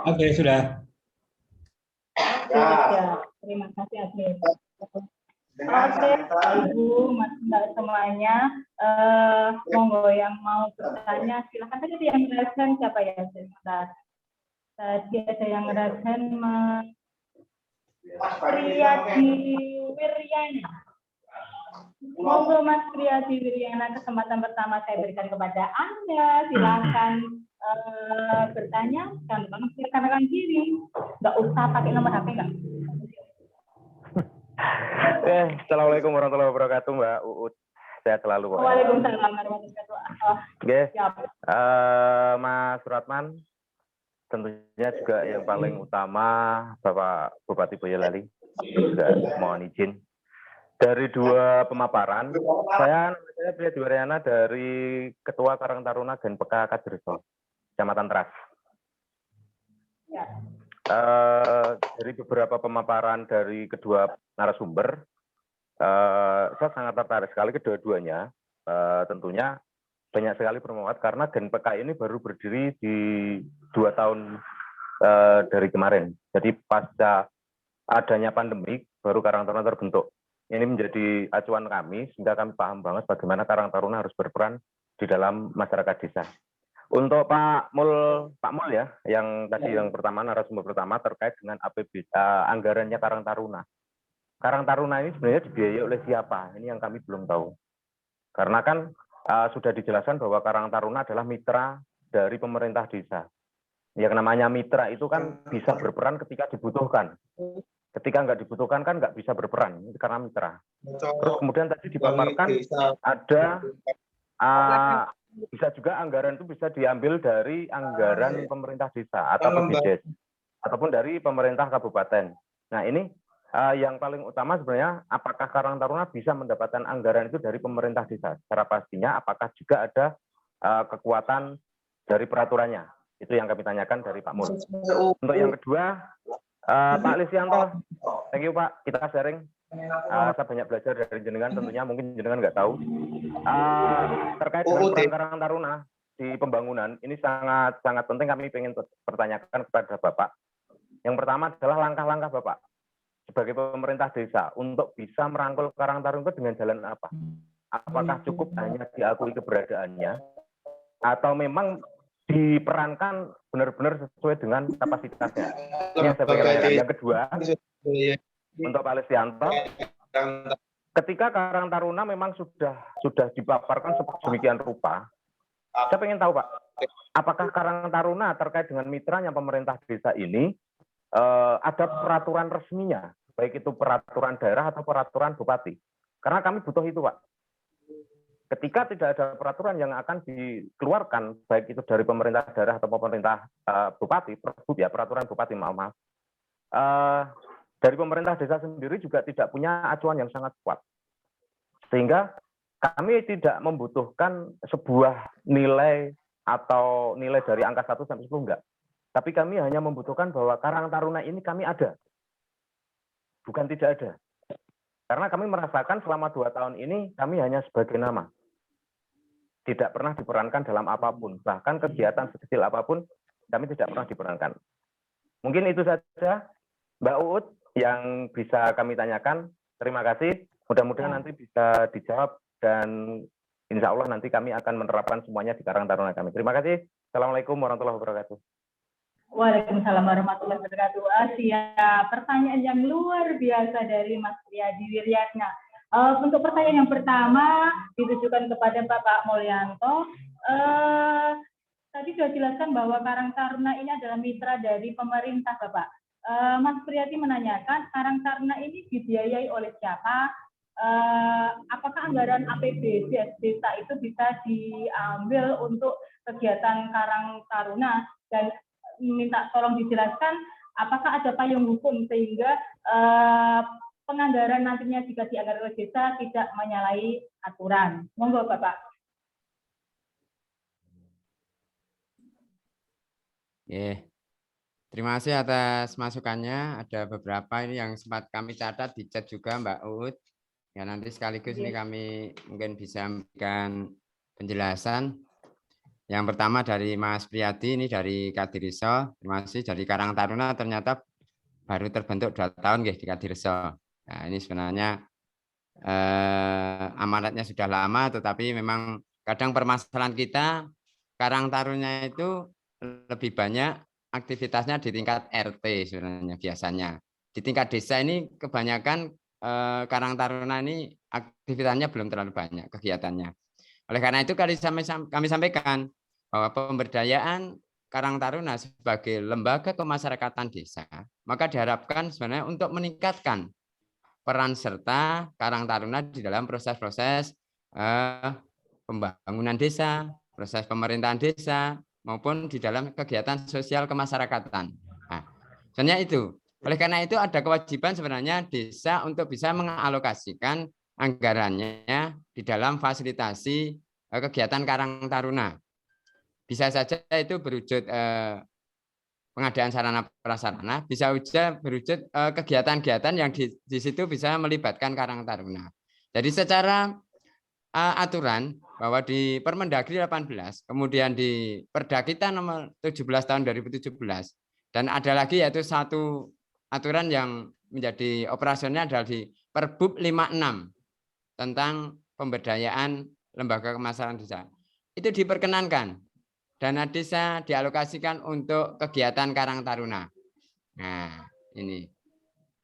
Oke, sudah. Ya, terima kasih admin. Oke, Ibu, Mas Mbak semuanya, monggo yang mau bertanya silakan. Tadi yang ngerasain siapa ya? Sebentar. Tadi ada yang ngerasain Mas Priyadi Wiryana. Monggo Mas Priyadi Wiryana, kesempatan pertama saya berikan kepada Anda. Silakan bertanya, dan silakan kiri. Nggak usah pakai nomor HP nggak? Assalamualaikum warahmatullahi wabarakatuh, Mbak Uut. Sehat selalu, Pak. Waalaikumsalam warahmatullahi wabarakatuh. Oke. Mas Suratman, tentunya juga yang paling utama Bapak Bupati Boyolali juga mohon izin. Dari dua pemaparan, saya Priyadi Wiryana dari Ketua Karang Taruna Genpeka Kadriso, Kecamatan Teras. Ya. Dari beberapa pemaparan dari kedua narasumber, saya sangat tertarik sekali kedua-duanya. Tentunya banyak sekali bermanfaat karena Genpeka ini baru berdiri di 2 tahun dari kemarin. Jadi pasca adanya pandemi baru Karang Taruna terbentuk. Ini menjadi acuan kami sehingga kami paham banget bagaimana Karang Taruna harus berperan di dalam masyarakat desa. Untuk Pak Mul ya, yang tadi yang pertama, narasumber pertama terkait dengan APBD, anggarannya Karang Taruna. Karang Taruna ini sebenarnya dibiayai oleh siapa? Ini yang kami belum tahu. Karena kan sudah dijelaskan bahwa Karang Taruna adalah mitra dari pemerintah desa. Yang namanya mitra itu kan bisa berperan ketika dibutuhkan. Ketika nggak dibutuhkan kan nggak bisa berperan, karena mitra. Terus kemudian tadi dipaparkan ada bisa juga anggaran itu bisa diambil dari anggaran pemerintah desa atau PBDes ataupun dari pemerintah kabupaten. Nah ini yang paling utama sebenarnya apakah Karang Taruna bisa mendapatkan anggaran itu dari pemerintah desa? Secara pastinya apakah juga ada kekuatan dari peraturannya? Itu yang kami tanyakan dari Pak Mul. Untuk yang kedua, Pak Lisianto, thank you Pak, kita sharing. Saya banyak belajar dari jenengan, tentunya mungkin jenengan nggak tahu. Terkait dengan peran Karang Taruna di pembangunan, ini sangat penting kami ingin pertanyakan kepada Bapak. Yang pertama adalah langkah-langkah Bapak sebagai pemerintah desa untuk bisa merangkul Karang Taruna dengan jalan apa? Apakah cukup hanya diakui keberadaannya, atau memang diperankan benar-benar sesuai dengan kapasitasnya? Ini yang saya pengen. Yang kedua, untuk Pak Lesianto, ketika Karang Taruna memang sudah dipaparkan sedemikian rupa, saya pengen tahu Pak, apakah Karang Taruna terkait dengan mitranya pemerintah desa ini ada peraturan resminya, baik itu peraturan daerah atau peraturan bupati? Karena kami butuh itu Pak. Ketika tidak ada peraturan yang akan dikeluarkan, baik itu dari pemerintah daerah atau pemerintah bupati, peraturan bupati, maaf, dari pemerintah desa sendiri juga tidak punya acuan yang sangat kuat. Sehingga kami tidak membutuhkan sebuah nilai atau nilai dari angka 1 sampai 10, enggak. Tapi kami hanya membutuhkan bahwa Karang Taruna ini kami ada. Bukan tidak ada. Karena kami merasakan selama 2 tahun ini kami hanya sebagai nama. Tidak pernah diperankan dalam apapun. Bahkan kegiatan sekecil apapun kami tidak pernah diperankan. Mungkin itu saja Mbak Uut yang bisa kami tanyakan. Terima kasih. Mudah-mudahan nanti bisa dijawab dan insya Allah nanti kami akan menerapkan semuanya di Karang Taruna kami. Terima kasih. Assalamualaikum warahmatullahi wabarakatuh. Waalaikumsalam warahmatullahi wabarakatuh. Siap. Pertanyaan yang luar biasa dari Mas Priyadi Wiryana. Untuk pertanyaan yang pertama ditujukan kepada Bapak Mulyanto. Tadi sudah jelaskan bahwa Karang Taruna ini adalah mitra dari pemerintah, Bapak. Mas Priyati menanyakan Karang Taruna ini dibiayai oleh siapa? Apakah anggaran APBD desa itu bisa diambil untuk kegiatan Karang Taruna, dan minta tolong dijelaskan apakah ada payung hukum sehingga penganggaran nantinya jika dianggarkan oleh desa tidak menyalahi aturan. Monggo Bapak. Terima kasih atas masukannya. Ada beberapa ini yang sempat kami catat di chat juga Mbak Uut. Ya, nanti sekaligus ini kami mungkin bisa memberikan penjelasan. Yang pertama dari Mas Priyati, ini dari Kadiriso. Terima kasih, dari Karang Taruna ternyata baru terbentuk 2 tahun di Kadiriso. Nah, ini sebenarnya amanatnya sudah lama, tetapi memang kadang permasalahan kita Karang Taruna itu lebih banyak aktivitasnya di tingkat RT sebenarnya biasanya. Di tingkat desa ini kebanyakan Karang Taruna ini aktivitasnya belum terlalu banyak kegiatannya. Oleh karena itu kami sampaikan bahwa pemberdayaan Karang Taruna sebagai lembaga kemasyarakatan desa, maka diharapkan sebenarnya untuk meningkatkan peran serta Karang Taruna di dalam proses-proses pembangunan desa, proses pemerintahan desa, maupun di dalam kegiatan sosial kemasyarakatan. Nah, sebenarnya itu. Oleh karena itu ada kewajiban sebenarnya desa untuk bisa mengalokasikan anggarannya di dalam fasilitasi kegiatan Karang Taruna. Bisa saja itu berwujud pengadaan sarana prasarana, bisa juga berwujud kegiatan-kegiatan yang di situ bisa melibatkan Karang Taruna. Jadi secara aturan bahwa di Permendagri 18, kemudian di Perda kita nomor 17 tahun 2017, dan ada lagi yaitu satu aturan yang menjadi operasionalnya adalah di Perbub 56 tentang pemberdayaan lembaga kemasyarakatan desa. Itu diperkenankan dana desa dialokasikan untuk kegiatan Karang Taruna. Nah, ini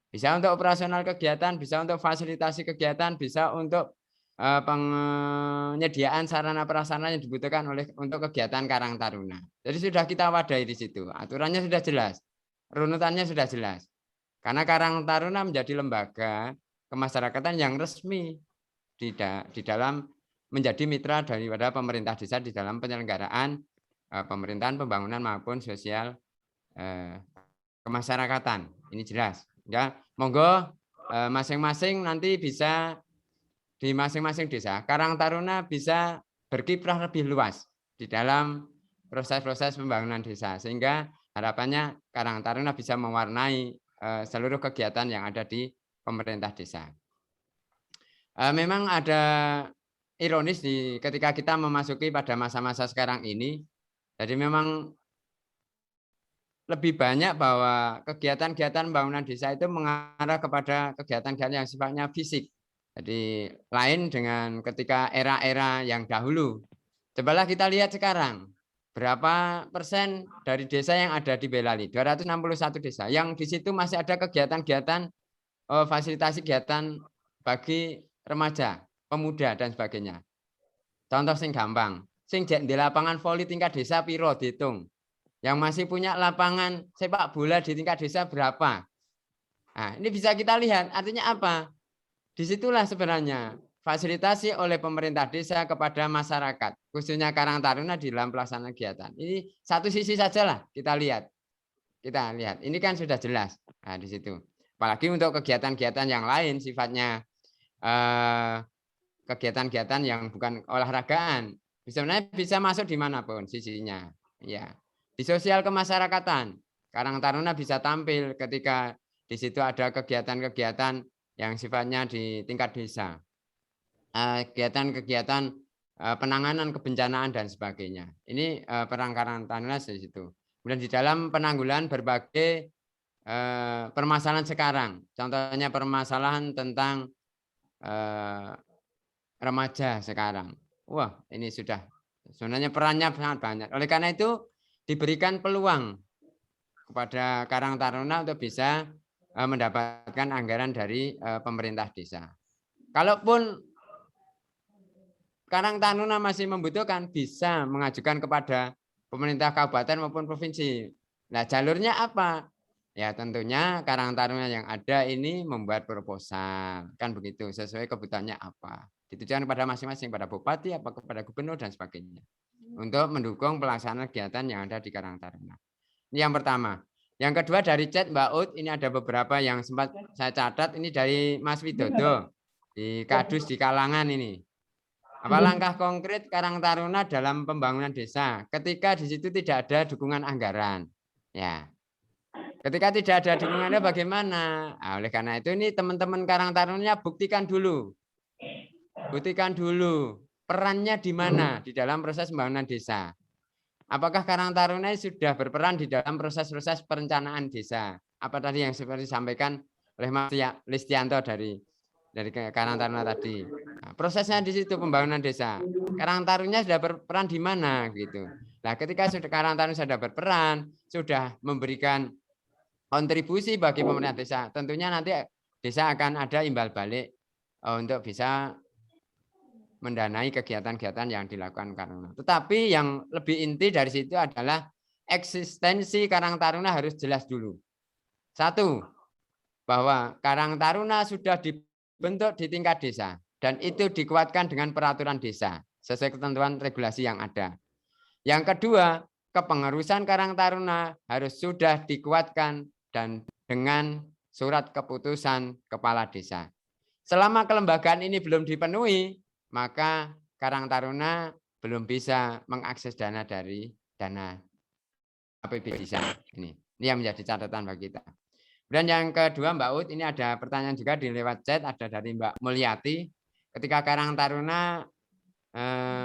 bisa untuk operasional kegiatan, bisa untuk fasilitasi kegiatan, bisa untuk penyediaan sarana prasarana yang dibutuhkan untuk kegiatan Karang Taruna. Jadi sudah kita wadahi di situ. Aturannya sudah jelas, runutannya sudah jelas. Karena Karang Taruna menjadi lembaga kemasyarakatan yang resmi di dalam menjadi mitra daripada pemerintah desa di dalam penyelenggaraan pemerintahan, pembangunan maupun sosial kemasyarakatan. Ini jelas. Ya, monggo masing-masing nanti bisa di masing-masing desa Karang Taruna bisa berkiprah lebih luas di dalam proses-proses pembangunan desa, sehingga harapannya Karang Taruna bisa mewarnai seluruh kegiatan yang ada di pemerintah desa. Memang ada ironis ketika kita memasuki pada masa-masa sekarang ini. Jadi memang lebih banyak bahwa kegiatan-kegiatan pembangunan desa itu mengarah kepada kegiatan-kegiatan yang sifatnya fisik. Jadi lain dengan ketika era-era yang dahulu. Cobalah kita lihat sekarang. Berapa persen dari desa yang ada di Boyolali? 261 desa. Yang di situ masih ada kegiatan-kegiatan fasilitasi kegiatan bagi remaja, pemuda dan sebagainya. Contoh sing gampang. Sing di lapangan voli tingkat desa piro dihitung. Yang masih punya lapangan sepak bola di tingkat desa berapa? Nah, ini bisa kita lihat. Artinya apa? Disitulah sebenarnya fasilitasi oleh pemerintah desa kepada masyarakat, khususnya Karang Taruna di dalam pelaksanaan kegiatan. Ini satu sisi sajalah kita lihat. Kita lihat. Ini kan sudah jelas. Nah, di situ. Apalagi untuk kegiatan-kegiatan yang lain sifatnya kegiatan-kegiatan yang bukan olahragaan. Sebenarnya bisa masuk dimanapun sisinya. Ya. Di sosial kemasyarakatan, Karang Taruna bisa tampil ketika di situ ada kegiatan-kegiatan yang sifatnya di tingkat desa. Kegiatan-kegiatan penanganan kebencanaan dan sebagainya. Ini peran Karang Taruna di situ. Kemudian di dalam penanggulangan berbagai permasalahan sekarang. Contohnya permasalahan tentang remaja sekarang. Wah, ini sudah sebenarnya perannya sangat banyak. Oleh karena itu diberikan peluang kepada Karang Taruna untuk bisa mendapatkan anggaran dari pemerintah desa. Kalaupun Karang Taruna masih membutuhkan, bisa mengajukan kepada pemerintah kabupaten maupun provinsi. Nah, jalurnya apa? Ya tentunya Karang Taruna yang ada ini membuat proposal, kan begitu, sesuai kebutuhannya apa. Ditujukan kepada masing-masing, pada bupati, apa kepada gubernur dan sebagainya. Untuk mendukung pelaksanaan kegiatan yang ada di Karang Taruna. Ini yang pertama. Yang kedua dari chat Mbak Ut, ini ada beberapa yang sempat saya catat, ini dari Mas Widodo, di Kadus di Kalangan ini. Apa langkah konkret Karang Taruna dalam pembangunan desa ketika di situ tidak ada dukungan anggaran? Ya. Ketika tidak ada dukungannya bagaimana? Nah, oleh karena itu ini teman-teman Karang Taruna buktikan dulu. Buktikan dulu perannya di mana di dalam proses pembangunan desa. Apakah Karang Taruna sudah berperan di dalam proses-proses perencanaan desa? Apa tadi yang seperti disampaikan oleh Mas Listianto dari Karang Taruna tadi. Nah, prosesnya di situ pembangunan desa. Karang Taruna sudah berperan di mana gitu. Nah, ketika sudah Karang Taruna sudah berperan, sudah memberikan kontribusi bagi pemerintah desa, tentunya nanti desa akan ada imbal balik untuk bisa mendanai kegiatan-kegiatan yang dilakukan Karang Taruna. Tetapi yang lebih inti dari situ adalah eksistensi Karang Taruna harus jelas dulu. Satu, bahwa Karang Taruna sudah dibentuk di tingkat desa dan itu dikuatkan dengan peraturan desa sesuai ketentuan regulasi yang ada. Yang kedua, kepengurusan Karang Taruna harus sudah dikuatkan dan dengan surat keputusan kepala desa. Selama kelembagaan ini belum dipenuhi, maka Karang Taruna belum bisa mengakses dana dari dana APBD desa. Ini yang menjadi catatan bagi kita. Dan yang kedua Mbak Ut, ini ada pertanyaan juga di lewat chat, ada dari Mbak Mulyati. Ketika Karang Taruna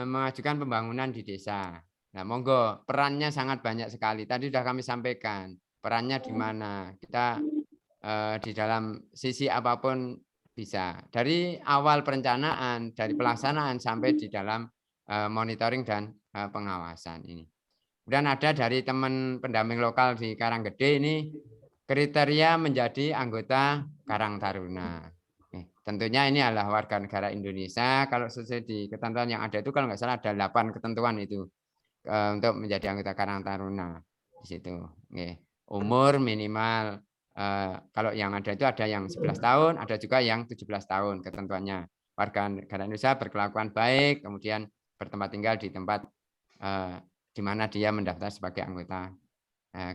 mengajukan pembangunan di desa. Nah, monggo, perannya sangat banyak sekali. Tadi sudah kami sampaikan, perannya di mana. Kita di dalam sisi apapun bisa. Dari awal perencanaan, dari pelaksanaan sampai di dalam monitoring dan pengawasan ini. Dan ada dari teman pendamping lokal di Karanggede ini, kriteria menjadi anggota Karang Taruna. Tentunya ini adalah warga negara Indonesia. Kalau sesuai di ketentuan yang ada itu kalau nggak salah ada 8 ketentuan itu untuk menjadi anggota Karang Taruna di situ. Umur minimal kalau yang ada itu ada yang 11 tahun, ada juga yang 17 tahun ketentuannya. Warga negara Indonesia berkelakuan baik, kemudian bertempat tinggal di tempat di mana dia mendaftar sebagai anggota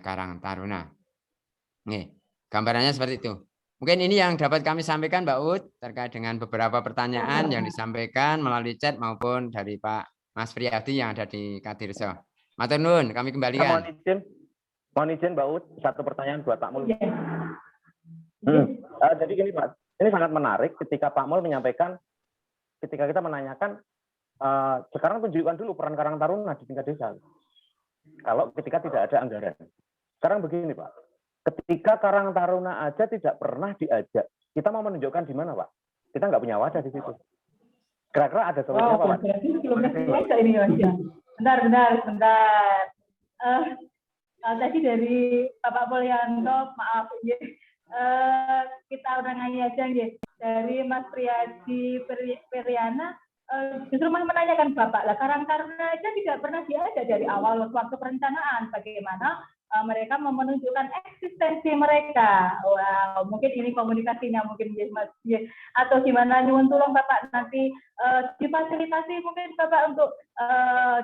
Karang Taruna. Gambarannya seperti itu. Mungkin ini yang dapat kami sampaikan Mbak Ut terkait dengan beberapa pertanyaan yang disampaikan melalui chat maupun dari Pak Mas Priyadi yang ada di Kadirso. Matur nuwun, kami kembalikan. Mohon izin Mbak Ut, satu pertanyaan buat Pak Mul. Jadi gini Pak, ini sangat menarik ketika Pak Mul menyampaikan, ketika kita menanyakan, sekarang tunjukkan dulu peran Karang Taruna di tingkat desa. Kalau ketika tidak ada anggaran. Sekarang begini Pak, ketika Karang Taruna aja tidak pernah diajak, kita mau menunjukkan di mana Pak? Kita nggak punya wadah di situ. Kira-kira ada solusi apa Pak? Bentar. Tadi dari Bapak Mulyanto, maaf, kita udah nanya aja dari Mas Priyadi Periana, justru menanyakan Bapak, lah Karang Taruna aja tidak pernah diajak dari awal waktu perencanaan, bagaimana mereka menunjukkan eksistensi mereka. Wow, mungkin ini komunikasinya mungkin Mas, atau gimana nyuwun tolong Bapak nanti difasilitasi mungkin Bapak untuk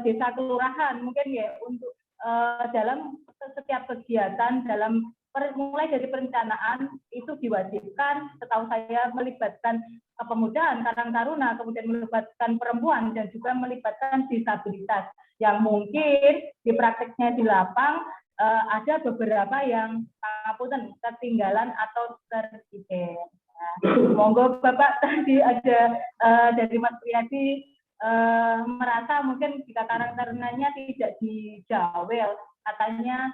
desa kelurahan mungkin ya untuk dalam setiap kegiatan dalam mulai dari perencanaan itu diwajibkan, setahu saya melibatkan kepemudaan Karang Taruna, kemudian melibatkan perempuan dan juga melibatkan disabilitas yang mungkin di prakteknya di lapang ada beberapa yang ketinggalan atau tertidur. Nah, monggo Bapak tadi ada dari Mas Priyadi merasa mungkin jika Karang Tarunanya tidak dijawel, katanya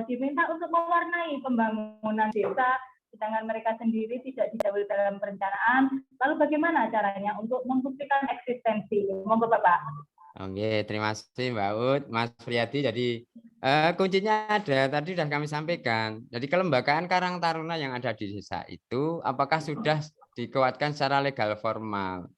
diminta untuk mewarnai pembangunan desa, sedangkan mereka sendiri tidak dijawel dalam perencanaan. Lalu bagaimana caranya untuk membuktikan eksistensi? Monggo Bapak. Oke, terima kasih Mbak Ut, Mas Priyadi. Jadi kuncinya ada tadi sudah kami sampaikan. Jadi kelembagaan Karang Taruna yang ada di desa itu apakah sudah dikuatkan secara legal formal?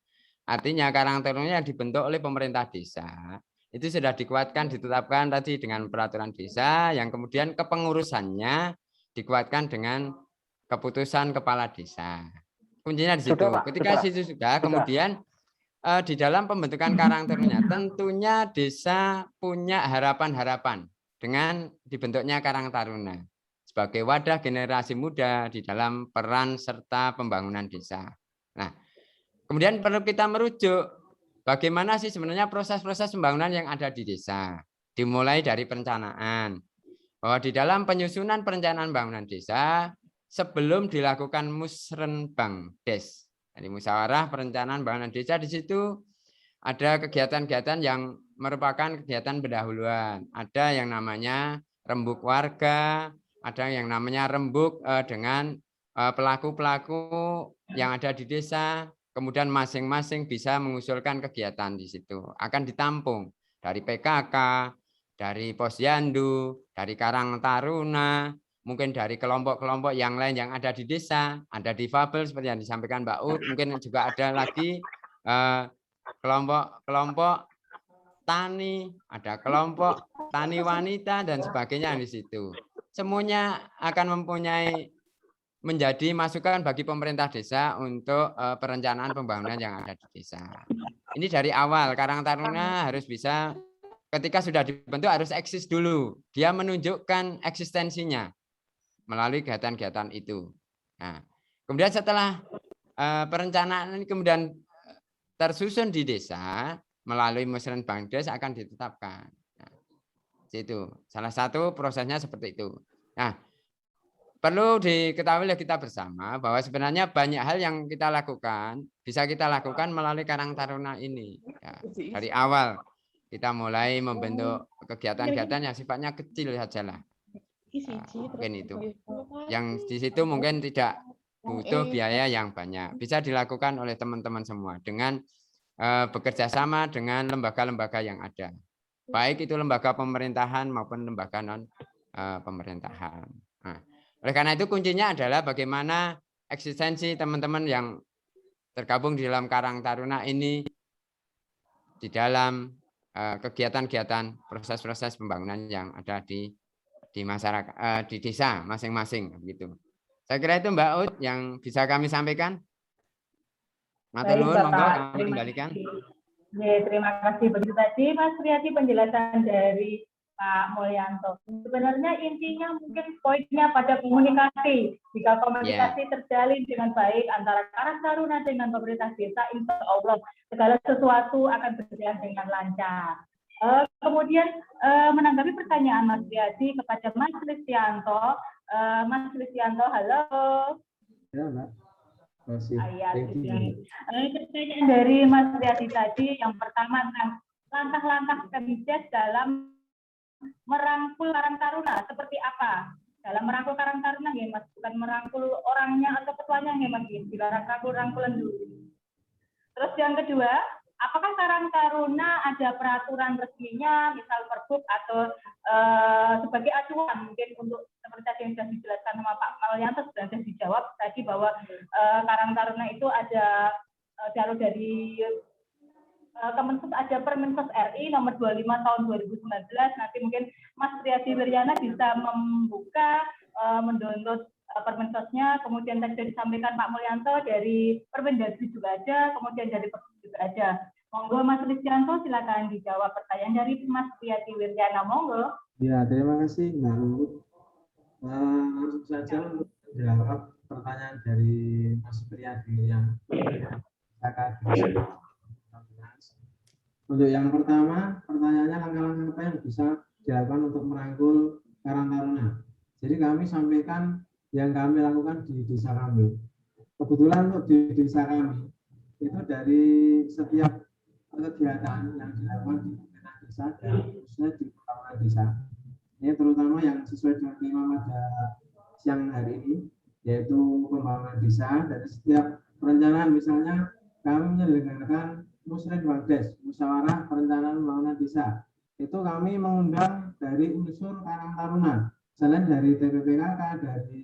Artinya Karang Taruna yang dibentuk oleh pemerintah desa itu sudah dikuatkan, ditetapkan tadi dengan peraturan desa yang kemudian kepengurusannya dikuatkan dengan keputusan kepala desa. Kuncinya di situ. Ketika situ sudah, kemudian di dalam pembentukan karang taruna tentunya desa punya harapan-harapan dengan dibentuknya Karang Taruna sebagai wadah generasi muda di dalam peran serta pembangunan desa. Nah, kemudian perlu kita merujuk bagaimana sih sebenarnya proses-proses pembangunan yang ada di desa. Dimulai dari perencanaan. Bahwa di dalam penyusunan perencanaan bangunan desa sebelum dilakukan musrenbangdes. Jadi musyawarah perencanaan bangunan desa, di situ ada kegiatan-kegiatan yang merupakan kegiatan pendahuluan. Ada yang namanya rembuk warga, ada yang namanya rembuk dengan pelaku-pelaku yang ada di desa. Kemudian masing-masing bisa mengusulkan kegiatan di situ. Akan ditampung dari PKK, dari Posyandu, dari Karang Taruna, mungkin dari kelompok-kelompok yang lain yang ada di desa, ada difabel seperti yang disampaikan Mbak Ut, mungkin juga ada lagi kelompok tani, ada kelompok tani wanita dan sebagainya di situ. Semuanya akan mempunyai menjadi masukan bagi pemerintah desa untuk perencanaan pembangunan yang ada di desa. Ini dari awal Karang Taruna harus bisa, ketika sudah dibentuk harus eksis dulu. Dia menunjukkan eksistensinya melalui kegiatan-kegiatan itu. Nah, kemudian setelah perencanaan ini kemudian tersusun di desa melalui musrenbangdes akan ditetapkan. Nah, itu salah satu prosesnya seperti itu. Nah, perlu diketahui oleh kita bersama bahwa sebenarnya banyak hal yang kita lakukan bisa kita lakukan melalui Karang Taruna ini. Ya, dari awal kita mulai membentuk kegiatan-kegiatan yang sifatnya kecil sajalah. Mungkin itu. Yang di situ mungkin tidak butuh biaya yang banyak. Bisa dilakukan oleh teman-teman semua dengan bekerja sama dengan lembaga-lembaga yang ada. Baik itu lembaga pemerintahan maupun lembaga non pemerintahan. Nah, oleh karena itu kuncinya adalah bagaimana eksistensi teman-teman yang tergabung di dalam Karang Taruna ini di dalam kegiatan-kegiatan proses-proses pembangunan yang ada di masyarakat, di desa masing-masing gitu. Saya kira itu Mbak Ut yang bisa kami sampaikan. Matur nuwun, monggo kami kembalikan. Ya, terima kasih. Begitu tadi Mas Riyadi penjelasan dari Pak Mulyanto. Sebenarnya intinya mungkin poinnya pada komunikasi. Jika komunikasi terjalin dengan baik antara Karang Taruna dengan pemerintah desa, insya Allah segala sesuatu akan berjalan dengan lancar. Kemudian menanggapi pertanyaan Mas Riyadi kepada Mas Listianto. Mas Listianto, halo. Ya, Mbak. Pertanyaan dari Mas Riyadi tadi, yang pertama tentang langkah-langkah Kemdes dalam merangkul Karang Taruna seperti apa? Dalam merangkul Karang Taruna ya Mas, bukan merangkul orangnya atau ketuanya ya Mas, bila rangkulan dulu. Terus yang kedua, apakah Karang Taruna ada peraturan resminya, misal Pergub atau sebagai acuan mungkin untuk seperti tadi yang sudah dijelaskan sama Pak Mulyanto, sudah dijawab tadi bahwa Karang Taruna itu ada jalur dari Kemensos, ada Permensos RI nomor 25 tahun 2019. Nanti mungkin Mas Riyadi Wiryana bisa membuka, mendownload Permensosnya. Kemudian tadi sudah disampaikan Pak Mulyanto dari Permendagri juga ada, kemudian dari Pergub juga ada. Monggo Mas Listianto silakan dijawab pertanyaan dari Mas Riyadi Wiryana. Monggo. Ya, terima kasih Mbak Lut. Langsung saja untuk menjawab pertanyaan dari Mas Riyadi yang untuk yang pertama, pertanyaannya langkah-langkah apa yang bisa dilakukan untuk merangkul Karang Taruna. Jadi kami sampaikan yang kami lakukan di desa kami. Kebetulan untuk di desa kami itu dari setiap kegiatan yang dilakukan di pemerintah desa dan khususnya di pembangunan desa. Ini terutama yang sesuai dengan tema pada siang hari ini, yaitu pembangunan desa. Dari setiap perencanaan, misalnya kami menyelenggarakan musrenbangdes, musyawarah perencanaan pembangunan desa. Itu kami mengundang dari unsur Karang Taruna, selain dari TPPKK, dari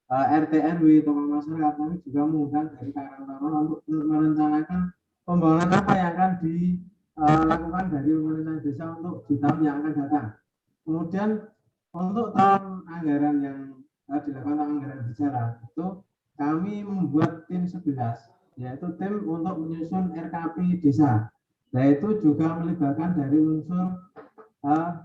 RT RW, tokoh masyarakat, kami juga mengundang dari Karang Taruna untuk merencanakan pembangunan apa yang akan dilakukan dari pemerintah desa untuk di tahun yang akan datang. Kemudian untuk tahun anggaran yang dilakukan anggaran berjalan, itu kami membuat tim 11, yaitu tim untuk menyusun RKP desa. Nah, itu juga melibatkan dari unsur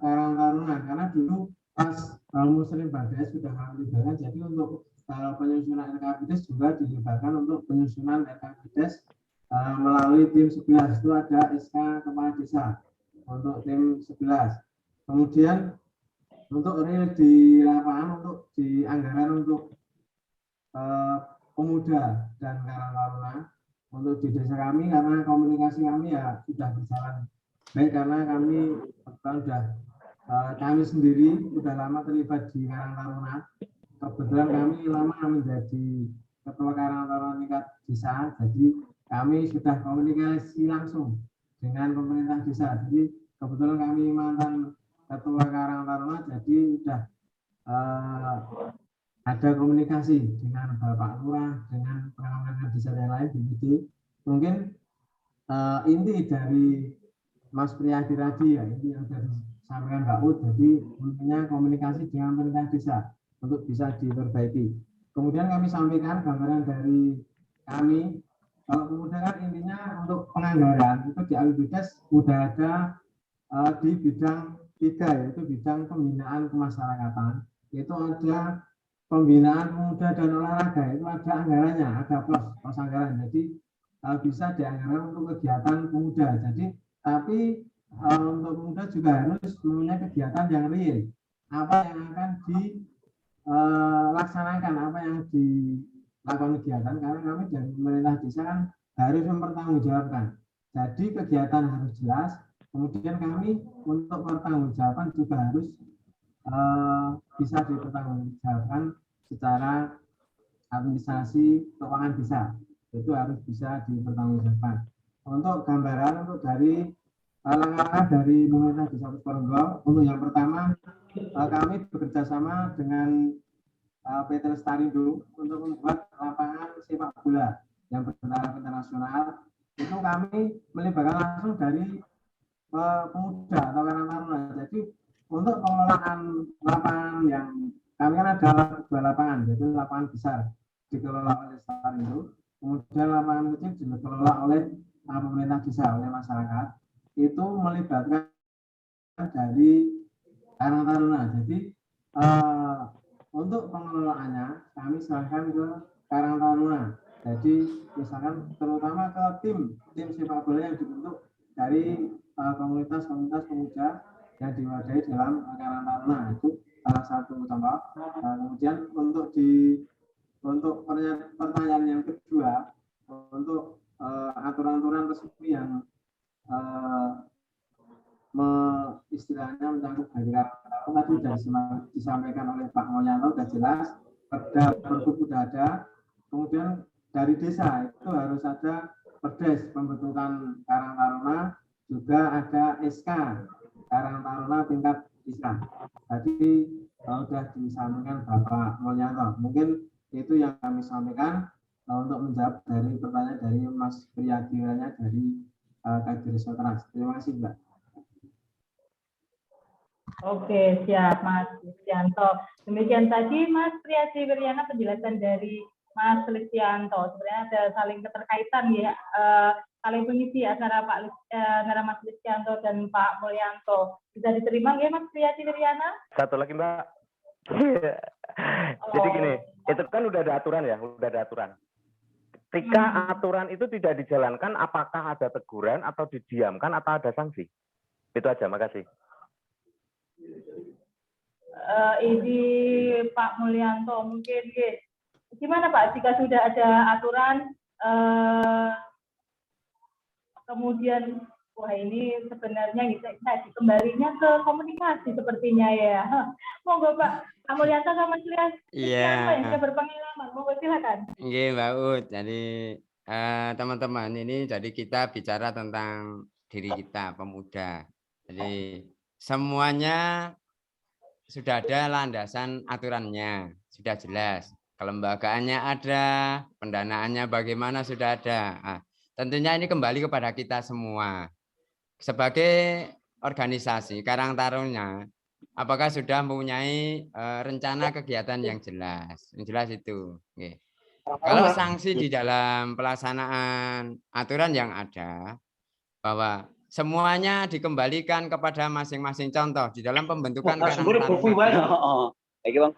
Karang Taruna, karena dulu pas Muslim Bades sudah melibatkan, jadi untuk penyusunan RKPDes juga dilibatkan untuk penyusunan RKPDes melalui tim 11, itu ada SK Kepala Desa untuk tim 11. Kemudian untuk real di lapangan, untuk di anggaran untuk pemuda dan Karang Taruna untuk di desa kami, karena komunikasi kami ya sudah berjalan baik, karena kami sudah kami sendiri sudah lama terlibat di Karang Taruna. Kebetulan kami lama menjadi ketua Karang Taruna tingkat desa, jadi kami sudah komunikasi langsung dengan pemerintah desa. Jadi kebetulan kami mantan ketua Karang Taruna, jadi sudah ada komunikasi dengan Bapak Lurah, dengan perangkat desa yang lain. Jadi mungkin inti dari Mas Priyadi tadi ya, ini yang sudah disampaikan Mbak Ud, jadi intinya komunikasi dengan pemerintah desa untuk bisa diperbaiki. Kemudian kami sampaikan gambaran dari kami, kalau kemudian kan intinya untuk penganggaran itu di APBDes sudah ada di bidang 3, yaitu bidang pembinaan kemasyarakatan. Itu ada pembinaan pemuda dan olahraga, itu ada anggarannya, ada pos anggaran. Jadi bisa dianggarkan untuk kegiatan pemuda. Jadi tapi untuk pemuda juga harus mempunyai kegiatan yang real. Apa yang akan dilaksanakan, apa yang dilakukan kegiatan, karena kami dari pemerintah desa kan harus mempertanggungjawabkan. Jadi kegiatan harus jelas. Kemudian kami untuk pertanggungjawaban juga harus bisa dipertanggungjawabkan secara administrasi keuangan desa, itu harus bisa dipertanggungjawabkan. Untuk gambaran untuk dari langkah-langkah dari pemerintah desa Pusparenggol, untuk yang pertama kami bekerja sama dengan PT Lestarindo untuk membuat lapangan sepak bola yang bertaraf internasional. Itu kami melibatkan langsung dari pemuda atau Karang Taruna. Jadi untuk pengelolaan lapangan yang kami kan ada 2 lapangan, yaitu lapangan besar dikelola oleh Lestarindo, kemudian lapangan kecil dikelola oleh pemerintah desa, oleh masyarakat. Itu melibatkan dari Karang Taruna. Jadi untuk pengelolaannya kami serahkan ke Karang Taruna. Jadi misalkan terutama ke tim sepak bola yang dibentuk dari komunitas-komunitas pemuda yang diwadahi dalam Karang Taruna, itu salah satu contoh. Kemudian untuk pertanyaan yang kedua, untuk aturan-aturan resmi yang istilahnya menyangkut dari Karang Taruna tadi sudah disampaikan oleh Pak Mulyanto, sudah jelas. Pergub sudah ada. Kemudian dari desa itu harus ada perdes pembentukan Karang Taruna, juga ada SK Karang Taruna tingkat desa. Tadi sudah disampaikan Bapak Mulyanto. Mungkin itu yang kami sampaikan untuk menjawab dari pertanyaan dari Mas Priyadi dari Kadir Sotras. Terima kasih, Mbak. Oke, siap Mas Listianto. Demikian tadi Mas Priyadi Wiryana penjelasan dari Mas Listianto. Sebenarnya ada saling keterkaitan ya, saling mengisi antara antara Mas Listianto dan Pak Mulyanto. Bisa diterima ya Mas Priyadi Wiryana? Satu lagi Mbak. Jadi gini, itu kan udah ada aturan ya, udah ada aturan. Ketika aturan itu tidak dijalankan, apakah ada teguran atau didiamkan atau ada sanksi? Itu aja, makasih. Ini Pak Mulyanto mungkin gimana Pak jika sudah ada aturan kemudian wah ini sebenarnya bisa kembalinya ke komunikasi sepertinya ya. Monggo Pak Mulyanto sama Mas Lias. Iya. Yang sudah berpengalaman, monggo silakan. Iya Mbak Ud. Jadi teman-teman ini jadi kita bicara tentang diri kita pemuda. Jadi semuanya sudah ada landasan aturannya, sudah jelas. Kelembagaannya ada, pendanaannya bagaimana sudah ada. Nah, tentunya ini kembali kepada kita semua. Sebagai organisasi Karang Taruna, apakah sudah mempunyai rencana kegiatan yang jelas? Yang jelas itu. Oke. Kalau sanksi di dalam pelaksanaan aturan yang ada, bahwa semuanya dikembalikan kepada masing-masing contoh di dalam pembentukan Karang Taruna.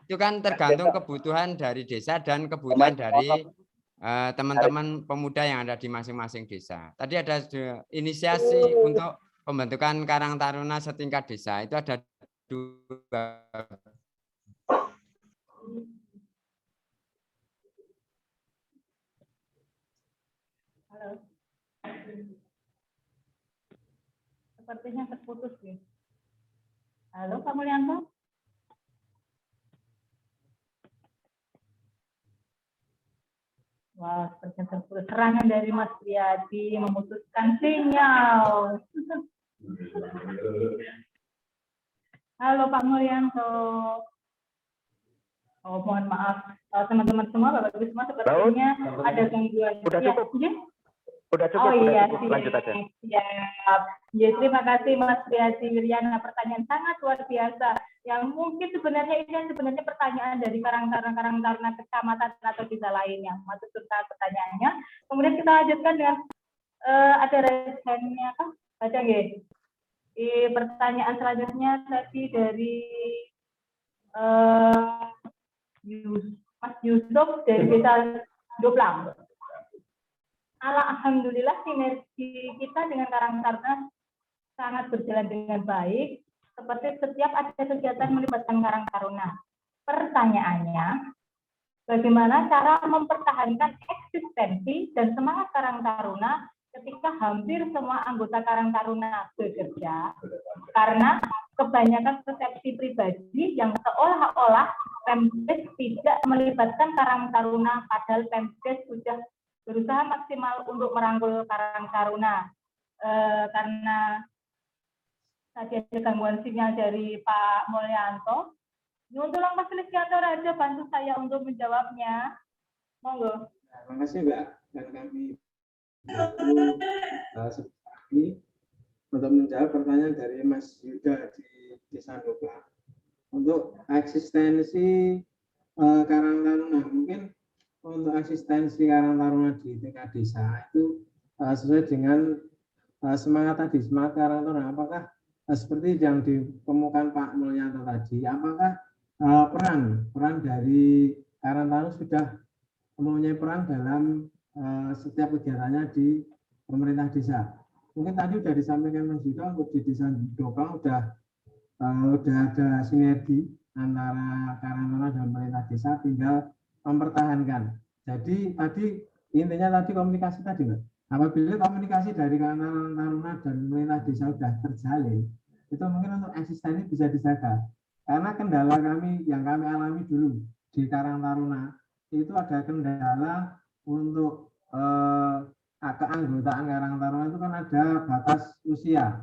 Itu kan tergantung kebutuhan dari desa dan kebutuhan dari teman-teman pemuda yang ada di masing-masing desa. Tadi ada inisiasi untuk pembentukan Karang Taruna setingkat desa. Itu ada 2. Halo. Sepertinya terputus ya. Halo Pak Mulyanto. Wah, sepertinya terputus. Serangan dari Mas Riyadi memutuskan sinyal. Halo Pak Mulyanto. Oh, mohon maaf teman-teman semua, Bapak Ibu semua, sepertinya ada gangguan. Udah cukup. Ya. Udah cukup. Oh iya, cukup. Lanjut aja. Siap. Ya, terima kasih Mas Riyadi Wiryana. Pertanyaan sangat luar biasa. Yang mungkin sebenarnya ini sebenarnya pertanyaan dari Karang Taruna kecamatan atau desa lain yang masuk ke pertanyaannya. Kemudian kita lanjutkan dengan ada responnya kan? Baca nggih. Pertanyaan selanjutnya tadi dari Mas Yusuf dari desa Doplang. Alhamdulillah sinergi kita dengan Karang Taruna sangat berjalan dengan baik. Seperti setiap ada kegiatan melibatkan Karang Taruna. Pertanyaannya, bagaimana cara mempertahankan eksistensi dan semangat Karang Taruna ketika hampir semua anggota Karang Taruna bekerja? Karena kebanyakan persepsi pribadi yang seolah-olah Pemdes tidak melibatkan Karang Taruna, padahal Pemdes sudah berusaha maksimal untuk merangkul Karang Taruna. Karena tadi ada gangguan sinyal dari Pak Mulyanto. Tolong Mas Listianto Raja bantu saya untuk menjawabnya. Monggo. Terima kasih Mbak. Dan kami seperti untuk menjawab pertanyaan dari Mas Yuda di Desa Doplang. Untuk eksistensi Karang Taruna, mungkin untuk eksistensi Karang Taruna di tingkat desa itu sesuai dengan semangat tadi, semangat Karang Taruna. Apakah seperti yang dikemukakan Pak Mulyanto tadi, apakah peran dari Karang Taruna sudah mempunyai peran dalam setiap kegiatannya di pemerintah desa? Mungkin tadi sudah disampaikan Mas Yuda, untuk di Desa Doplang sudah ada sinergi antara Karang Taruna dan pemerintah desa, tinggal mempertahankan. Jadi tadi intinya tadi komunikasi tadi, Mbak. Apabila komunikasi dari Karang Taruna dan pemerintah desa sudah terjalin, itu mungkin untuk eksistensi bisa dijaga. Karena kendala yang kami alami dulu di Karang Taruna itu ada kendala untuk keanggotaan Karang Taruna itu kan ada batas usia.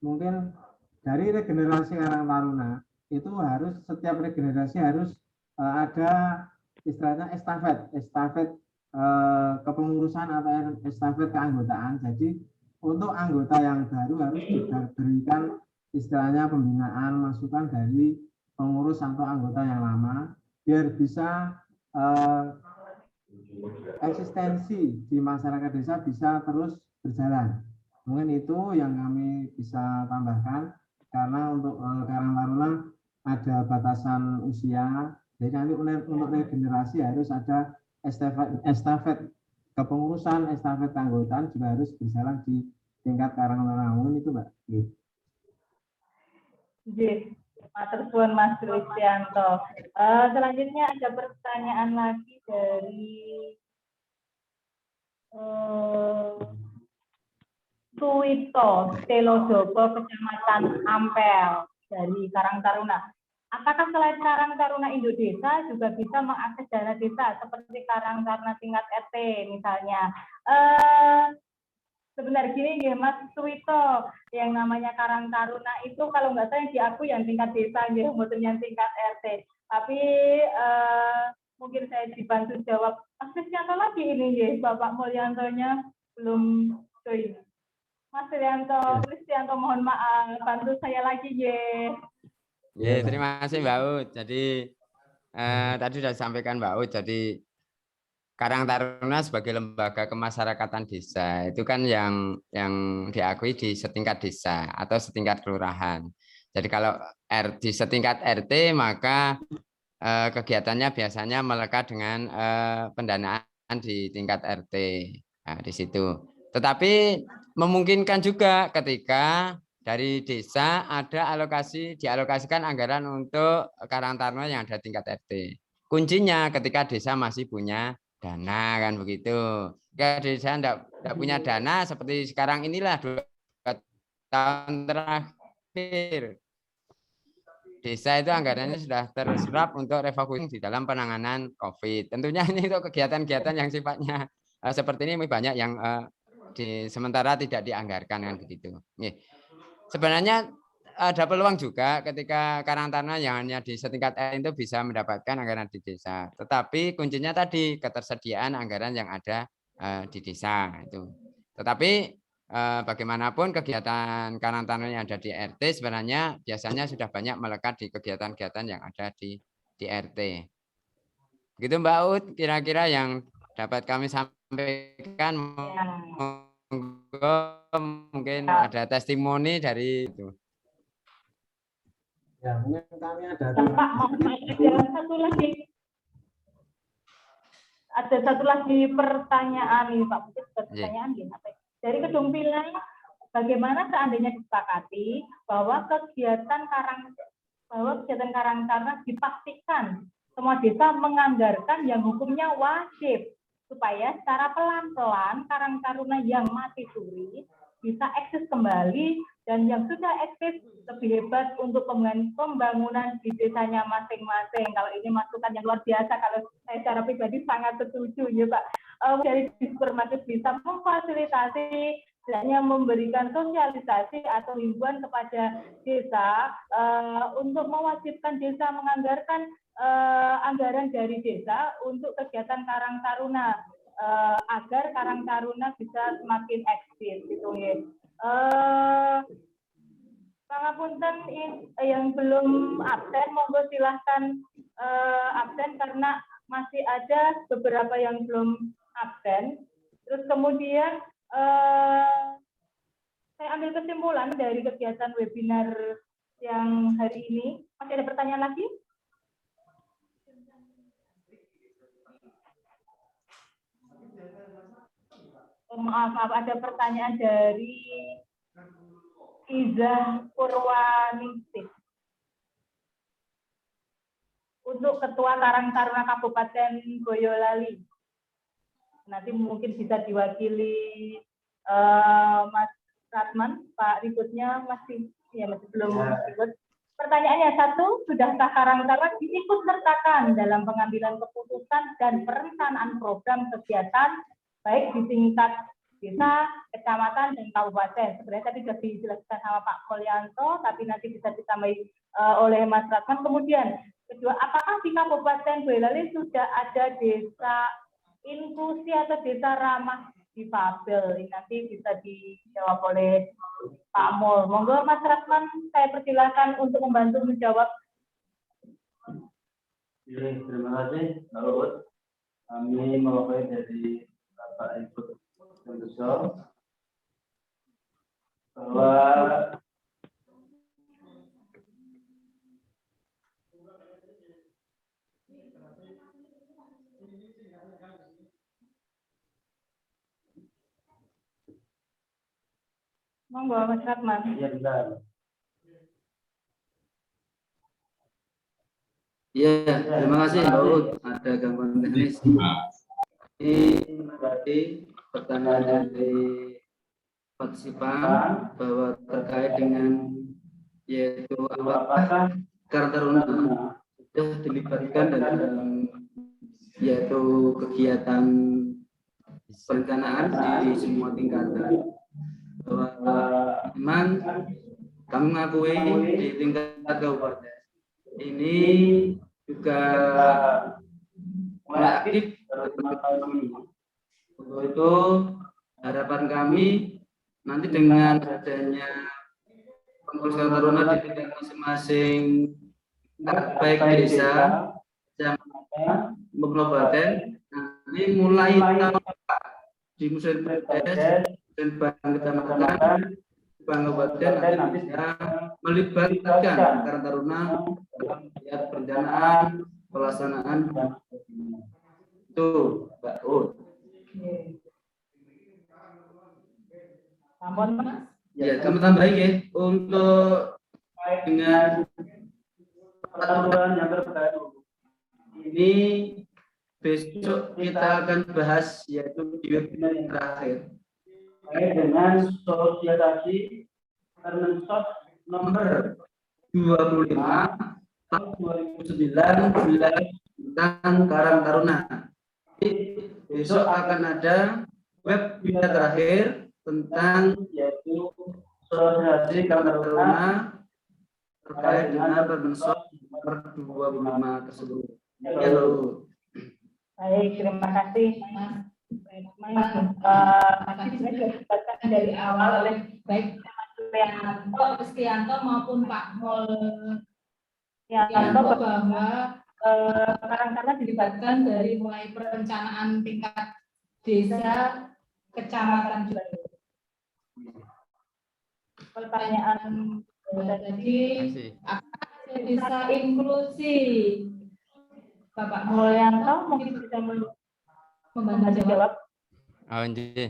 Mungkin dari regenerasi Karang Taruna itu harus setiap regenerasi harus ada istilahnya estafet kepengurusan atau estafet keanggotaan. Jadi untuk anggota yang baru harus diberikan istilahnya pembinaan, masukan dari pengurus atau anggota yang lama biar bisa eksistensi di masyarakat desa bisa terus berjalan. Mungkin itu yang kami bisa tambahkan, karena untuk Karang Taruna ada batasan usia. Jadi nanti untuk regenerasi harus ada estafet kepengurusan, estafet keanggotaan juga harus berjalan di tingkat Karang Taruna. Itu Mbak. Matur suwun Mas Listianto. Selanjutnya ada pertanyaan lagi dari Suwito Telodopo, Kecamatan Ampel dari Karang Taruna. Apakah selain Karang Taruna Indodesa juga bisa mengakses dana desa seperti Karang Taruna tingkat RT misalnya? Sebenarnya gini ya Mas Suwito, yang namanya Karang Taruna itu kalau nggak salah yang diakui yang tingkat desa, ya, yang tingkat RT. Tapi mungkin saya dibantu jawab Mas Listianto lagi ini ya, Bapak Mulyantonya belum join. Mas Listianto, mohon maaf, bantu saya lagi ya. Ya, terima kasih Mbak Ud. Jadi tadi sudah disampaikan Mbak Ud. Jadi Karang Taruna sebagai lembaga kemasyarakatan desa itu kan yang diakui di setingkat desa atau setingkat kelurahan. Jadi kalau di setingkat RT maka kegiatannya biasanya melekat dengan pendanaan di tingkat RT. Nah, di situ. Tetapi memungkinkan juga ketika dari desa ada dialokasikan anggaran untuk Karang Taruna yang ada tingkat RT. Kuncinya ketika desa masih punya dana kan begitu. Jika desa tidak punya dana seperti sekarang inilah 2 tahun terakhir. Desa itu anggarannya sudah terserap untuk refocusing di dalam penanganan COVID. Tentunya ini untuk kegiatan-kegiatan yang sifatnya seperti ini banyak yang sementara tidak dianggarkan kan begitu. Sebenarnya ada peluang juga ketika Karang Taruna yang hanya di setingkat RT itu bisa mendapatkan anggaran di desa. Tetapi kuncinya tadi ketersediaan anggaran yang ada di desa itu. Tetapi bagaimanapun kegiatan Karang Taruna yang ada di RT sebenarnya biasanya sudah banyak melekat di kegiatan-kegiatan yang ada di RT. Begitu Mbak Ud, kira-kira yang dapat kami sampaikan. Mungkin ada testimoni dari itu. Ya, mungkin kami ada satu lagi. Ada satu lagi pertanyaan ini Pak, mungkin pertanyaan gini. Dari Kedung Pilang, bagaimana seandainya disepakati bahwa kegiatan Karang Taruna dipastikan semua desa menganggarkan yang hukumnya wajib supaya secara pelan-pelan Karang Taruna yang mati suri bisa eksis kembali dan yang sudah eksis lebih hebat untuk pembangunan di desanya masing-masing. Kalau ini masukan yang luar biasa, kalau saya secara pribadi sangat setuju ya Pak. Dari Dispermatis bisa memfasilitasi, hanya memberikan sosialisasi atau himbauan kepada desa untuk mewajibkan desa menganggarkan anggaran dari desa untuk kegiatan Karang Taruna agar Karang Taruna bisa semakin eksis gitu ya. Pangapunten yang belum absen monggo silahkan absen karena masih ada beberapa yang belum absen. Terus kemudian saya ambil kesimpulan dari kegiatan webinar yang hari ini. Masih ada pertanyaan lagi? Maaf, ada pertanyaan dari Iza Purwaningsih. Untuk Ketua Karang Taruna Kabupaten Boyolali. Nanti mungkin bisa diwakili Mas Ratman, Pak Ributnya masih belum ribut. Pertanyaannya satu, sudahkah Karang Taruna diikut sertakan dalam pengambilan keputusan dan perencanaan program kegiatan baik di tingkat desa, kecamatan, dan kabupaten? Sebenarnya tadi sudah dijelaskan sama Pak Mulyanto, tapi nanti bisa ditambahi oleh Mas Ratman. Kemudian, kedua, apakah di Kabupaten Boyolali sudah ada desa inklusi atau desa ramah difabel? Ini nanti bisa dijawab oleh Pak Mul. Monggo Mas Ratman, saya persilakan untuk membantu menjawab. Terima kasih, Mbak Uut. Kami mewakili dari Bapak Ibu Tentuso bahwa monggo Mas Ratman. ya benar. Ya, terima kasih Mbak Uut. Ada gangguan teknis. Ini berarti pertanyaan dari partisipan bahwa terkait dengan yaitu apakah Karang Taruna sudah dilibatkan dalam yaitu kegiatan perencanaan di semua tingkatan. Bahwa memang kami mengakui di tingkat kabupaten ini juga mulai aktif. Untuk itu harapan kami nanti dengan adanya pengurus Karang Taruna di tingkat masing-masing baik desa, kecamatan, kabupaten, nanti mulai di musim PPS dan bank kecamatan, bank kabupaten nanti bisa melibatkan Karang Taruna dalam perencanaan, pelaksanaan itu, Mbak Ut. Sampun, Mas. Ya, kami tambahin ya untuk dengan peraturan yang terbaru ini besok kita akan bahas yaitu di webinar yang terakhir terkait dengan sosialisasi Permensos nomor 25 tahun 2009 tentang Karang Taruna. Besok akan ada webinar terakhir tentang yaitu sosialisasi Karang Taruna terkait dengan Permensos nomor 25 tersebut. Baik, terima kasih, Mas. Tadi sudah disebutkan dari awal oleh baik Pak Kristianto maupun Pak Mulyanto bahwa Karang Taruna dilibatkan dari mulai perencanaan tingkat desa, kecamatan juga. Pertanyaan tadi, apa desa inklusi? Bapak Mulyanto mungkin bisa membantu jawab. Oh, nggih.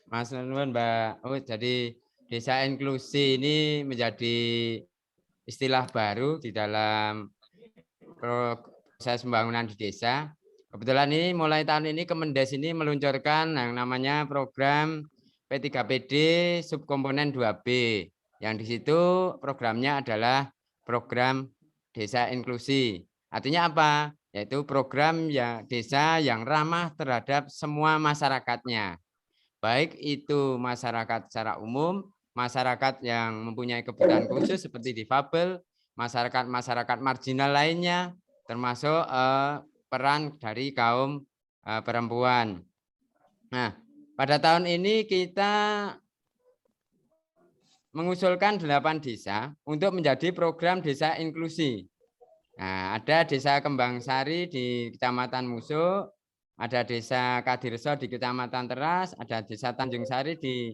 Mas Nuwun, Mbak. Oh, jadi desa inklusi ini menjadi istilah baru di dalam proses pembangunan di desa. Kebetulan ini mulai tahun ini Kemendes ini meluncurkan yang namanya program P3PD subkomponen 2B. Yang di situ programnya adalah program desa inklusi. Artinya apa? Yaitu program desa yang ramah terhadap semua masyarakatnya. Baik itu masyarakat secara umum, masyarakat yang mempunyai kebutuhan khusus seperti difabel, masyarakat marginal lainnya, termasuk peran dari kaum perempuan. Nah, pada tahun ini kita mengusulkan 8 desa untuk menjadi program desa inklusi. Nah, ada desa Kembang Sari di Kecamatan Musuh, ada desa Kadirso di Kecamatan Teras, ada desa Tanjung Sari di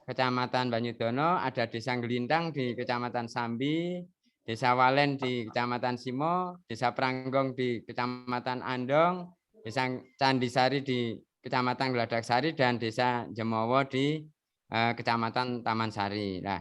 Kecamatan Banyudono, ada desa Gelintang di Kecamatan Sambi, desa Walen di Kecamatan Simo, desa Pranggong di Kecamatan Andong, desa Candisari di Kecamatan Geladak Sari, dan desa Jemowo di Kecamatan Taman Sari. Nah,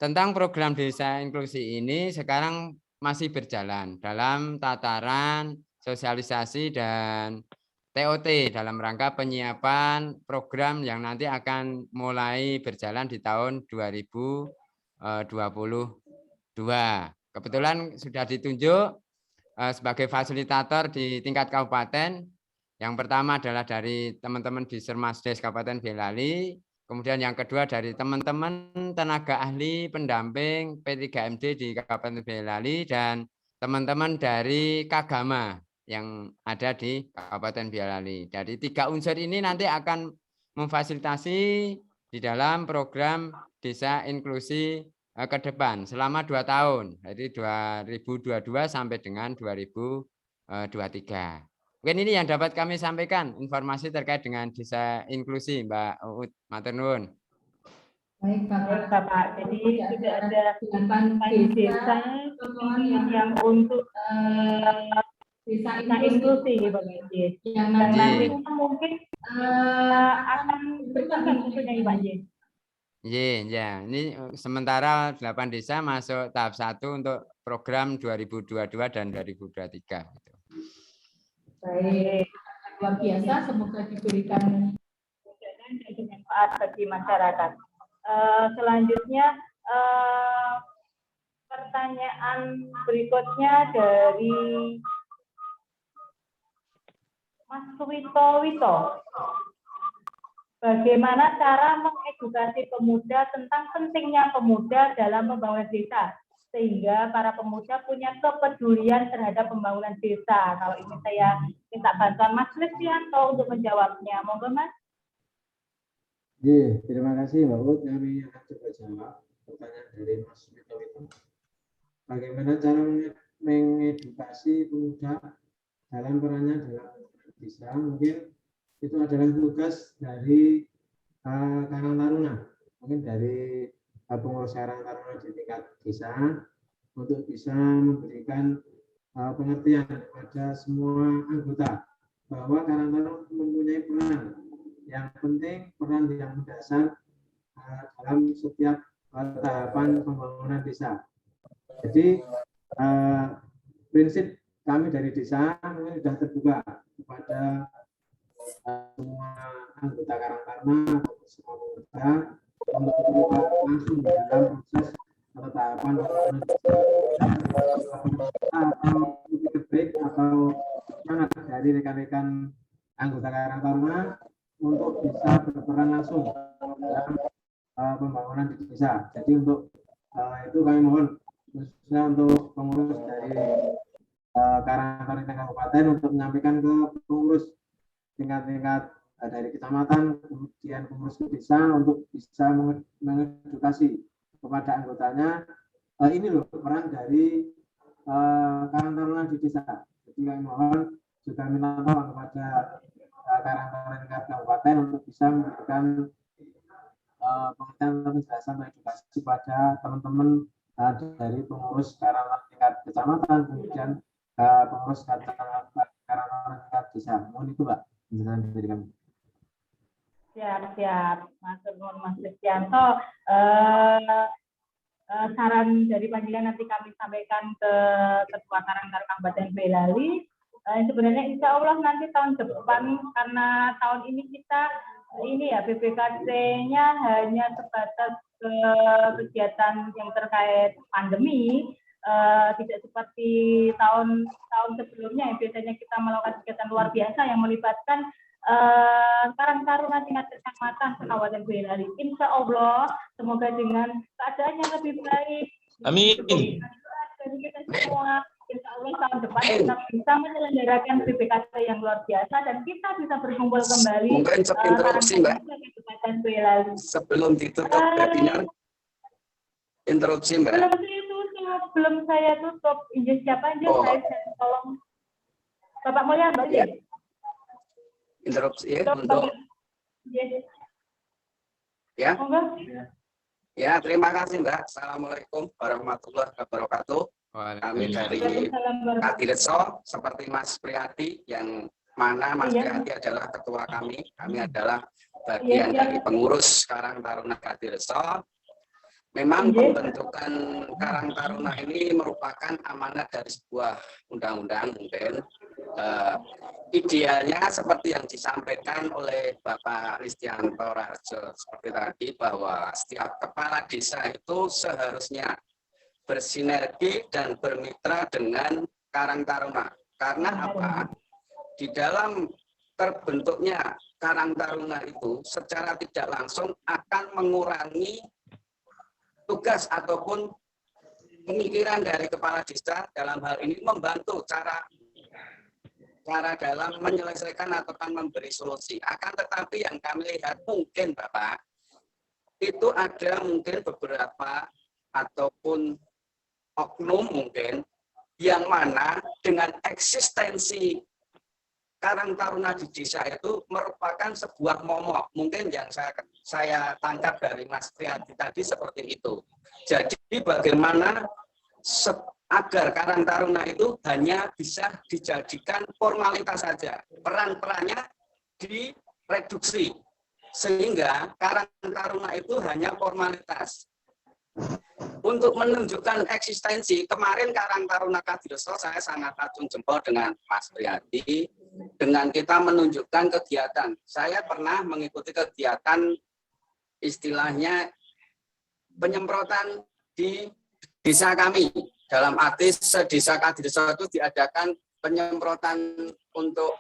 tentang program desa inklusi ini sekarang masih berjalan dalam tataran sosialisasi dan TOT dalam rangka penyiapan program yang nanti akan mulai berjalan di tahun 2022. Kebetulan sudah ditunjuk sebagai fasilitator di tingkat kabupaten. Yang pertama adalah dari teman-teman di Sermasdes Kabupaten Boyolali. Kemudian yang kedua dari teman-teman tenaga ahli pendamping P3MD di Kabupaten Boyolali dan teman-teman dari Kagama yang ada di Kabupaten Boyolali. Dari 3 unsur ini nanti akan memfasilitasi di dalam program desa inklusi ke depan selama 2 tahun, dari 2022 sampai dengan 2023. Mungkin ini yang dapat kami sampaikan, informasi terkait dengan desa inklusi, Mbak Uut. Matur nuwun. Baik, Bapak. Jadi sudah ada 8 desa yang untuk desa inklusi, Bapak. Yang nanti mungkin akan berkembang tentunya, Pak. Ya, ini sementara 8 desa masuk tahap 1 untuk program 2022 dan 2023. Baik, luar biasa, semoga diberikan manfaat bagi masyarakat. Selanjutnya pertanyaan berikutnya dari Mas Wito. Bagaimana cara mengedukasi pemuda tentang pentingnya pemuda dalam pembangunan desa, sehingga para pemuda punya kepedulian terhadap pembangunan desa? Kalau ini saya minta bantuan Mas Kristianto untuk menjawabnya. Monggo, Mas. Terima kasih Mbak Ut. Kami akan coba jawab pertanyaan dari Mas Wito. Bagaimana cara mengedukasi pemuda dalam perannya dalam desa. Mungkin itu adalah tugas dari Karang Taruna, mungkin dari pengurus Karang Taruna di tingkat desa, untuk bisa memberikan pengertian kepada semua anggota bahwa Karang Taruna mempunyai peran yang penting, peran yang mendasar dalam setiap tahapan pembangunan desa. Jadi prinsip kami dari desa mungkin sudah terbuka kepada semua anggota Karang Taruna atau semua pemuda untuk terlibat langsung dalam proses atau tahapan pembangunan desa. Atau terbaik atau semangat dari rekan-rekan anggota Karang Taruna untuk bisa berperan langsung dalam pembangunan di desa. Jadi untuk itu kami mohon khususnya untuk pengurus dari Karang Taruna Kabupaten untuk menyampaikan ke pengurus tingkat-tingkat dari kecamatan, kemudian pengurus desa untuk bisa mengedukasi kepada anggotanya. Ini loh peran dari Karang Taruna di desa. Jadi kami mohon juga minta tolong kepada Karang Taruna tingkat kabupaten untuk bisa memberikan pengertian atau penjelasan atau edukasi pada teman-teman dari pengurus Karang Taruna tingkat kecamatan, kemudian pengurus Karang Taruna tingkat desa. Mohon itu, Pak, penjelasan dari kami. Siap, Mas Nur, Mas Kristianto. Saran dari panggilan nanti kami sampaikan ke Ketua Karang Taruna Kabupaten Boyolali. Sebenarnya insya Allah nanti tahun depan, karena tahun ini kita BPKC-nya hanya sebatas kegiatan yang terkait pandemi, tidak seperti tahun sebelumnya yang biasanya kita melakukan kegiatan luar biasa yang melibatkan Karang Taruna tingkat kecamatan Kabupaten Boyolali. Insya Allah semoga dengan keadaan yang lebih baik. Amin. Dari kita semua, insya Allah tahun depan kita bisa menyelenggarakan BPKC yang luar biasa dan kita bisa berkumpul kembali. Mungkin interupsi, Mbak. Kabupaten Boyolali. Sebelum ditutup webinar, interupsi, Mbak. Belum saya tutup. Izin siapa aja? Saya tolong Bapak Mulya, Mbak. Ya. Interupsi ya, untuk ya. Ya, terima kasih, Mbak. Assalamualaikum warahmatullahi wabarakatuh. Kami dari Kadireso, seperti Mas Priyadi, yang mana Mas Priyadi adalah ketua kami adalah bagian dari pengurus Karang Taruna Kadireso. Memang pembentukan Karang Taruna ini merupakan amanat dari sebuah undang-undang mungkin. Idealnya seperti yang disampaikan oleh Bapak Kristianto Raharjo seperti tadi, bahwa setiap kepala desa itu seharusnya bersinergi dan bermitra dengan Karang Taruna. Karena apa? Di dalam terbentuknya Karang Taruna itu secara tidak langsung akan mengurangi tugas ataupun pemikiran dari kepala desa dalam hal ini membantu cara dalam menyelesaikan atau memberi solusi. Akan tetapi yang kami lihat mungkin Bapak, itu ada mungkin beberapa ataupun oknum mungkin yang mana dengan eksistensi Karang Taruna di desa itu merupakan sebuah momok. Mungkin yang saya tangkap dari Mas Priyadi tadi seperti itu. Jadi bagaimana agar Karang Taruna itu hanya bisa dijadikan formalitas saja. Peran-perannya direduksi. Sehingga Karang Taruna itu hanya formalitas. Untuk menunjukkan eksistensi, kemarin Karang Taruna Kadireso saya sangat acung jempol dengan Mas Priyadi, dengan kita menunjukkan kegiatan. Saya pernah mengikuti kegiatan istilahnya penyemprotan di desa kami. Dalam arti sedesa Kadireso itu diadakan penyemprotan untuk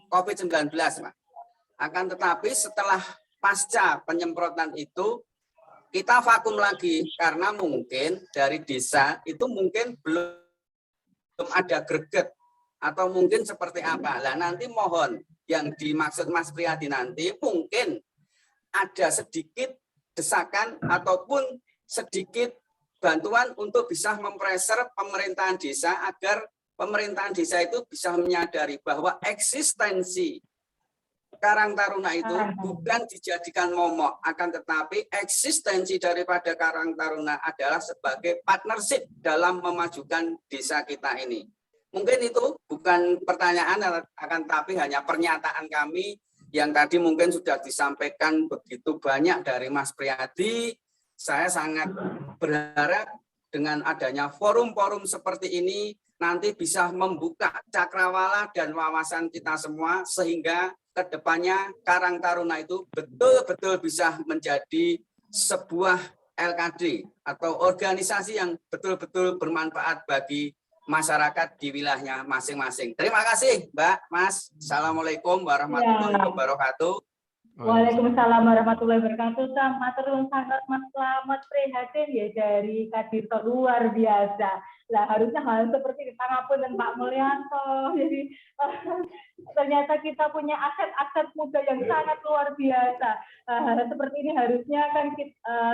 COVID-19. Akan tetapi setelah pasca penyemprotan itu, kita vakum lagi karena mungkin dari desa itu mungkin belum ada greget atau mungkin seperti apa. Nah nanti mohon yang dimaksud Mas Priyadi nanti mungkin ada sedikit desakan ataupun sedikit bantuan untuk bisa mempressure pemerintahan desa agar pemerintahan desa itu bisa menyadari bahwa eksistensi Karang Taruna itu bukan dijadikan momok, akan tetapi eksistensi daripada Karang Taruna adalah sebagai partnership dalam memajukan desa kita ini. Mungkin itu bukan pertanyaan, akan tapi hanya pernyataan kami yang tadi mungkin sudah disampaikan begitu banyak dari Mas Priyadi. Saya sangat berharap dengan adanya forum-forum seperti ini nanti bisa membuka cakrawala dan wawasan kita semua sehingga kedepannya Karang Taruna itu betul-betul bisa menjadi sebuah LKD atau organisasi yang betul-betul bermanfaat bagi masyarakat di wilayahnya masing-masing. Terima kasih Mbak, Mas. Assalamualaikum warahmatullahi wabarakatuh. Waalaikumsalam warahmatullahi wabarakatuh. Sangat selamat prihatin ya dari Kadito, luar biasa. Lah harusnya hal seperti di Tangapun dan Pak Mulyanto. Jadi ternyata kita punya aset-aset muda yang sangat luar biasa. Seperti ini harusnya kan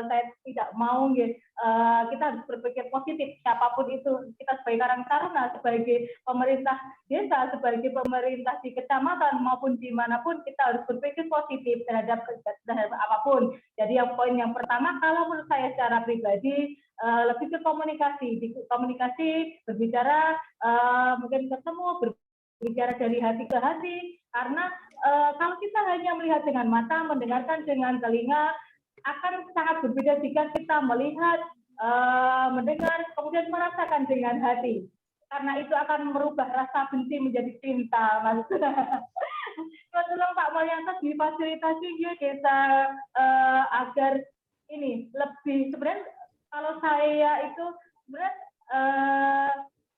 saya tidak mau kita harus berpikir positif siapapun itu, kita sebagai Karang Taruna, sebagai pemerintah desa, sebagai pemerintah di kecamatan maupun dimanapun kita harus berpikir positif terhadap apapun. Jadi yang poin yang pertama, kalau menurut saya secara pribadi lebih ke komunikasi, berbicara, mungkin ketemu, berbicara dari hati ke hati, karena kalau kita hanya melihat dengan mata, mendengarkan dengan telinga, akan sangat berbeda jika kita melihat, mendengar, kemudian merasakan dengan hati. Karena itu akan merubah rasa benci menjadi cinta, Mas. Tolong Pak Mulyanto difasilitasi ya desa agar ini lebih, sebenarnya kalau saya itu sebenarnya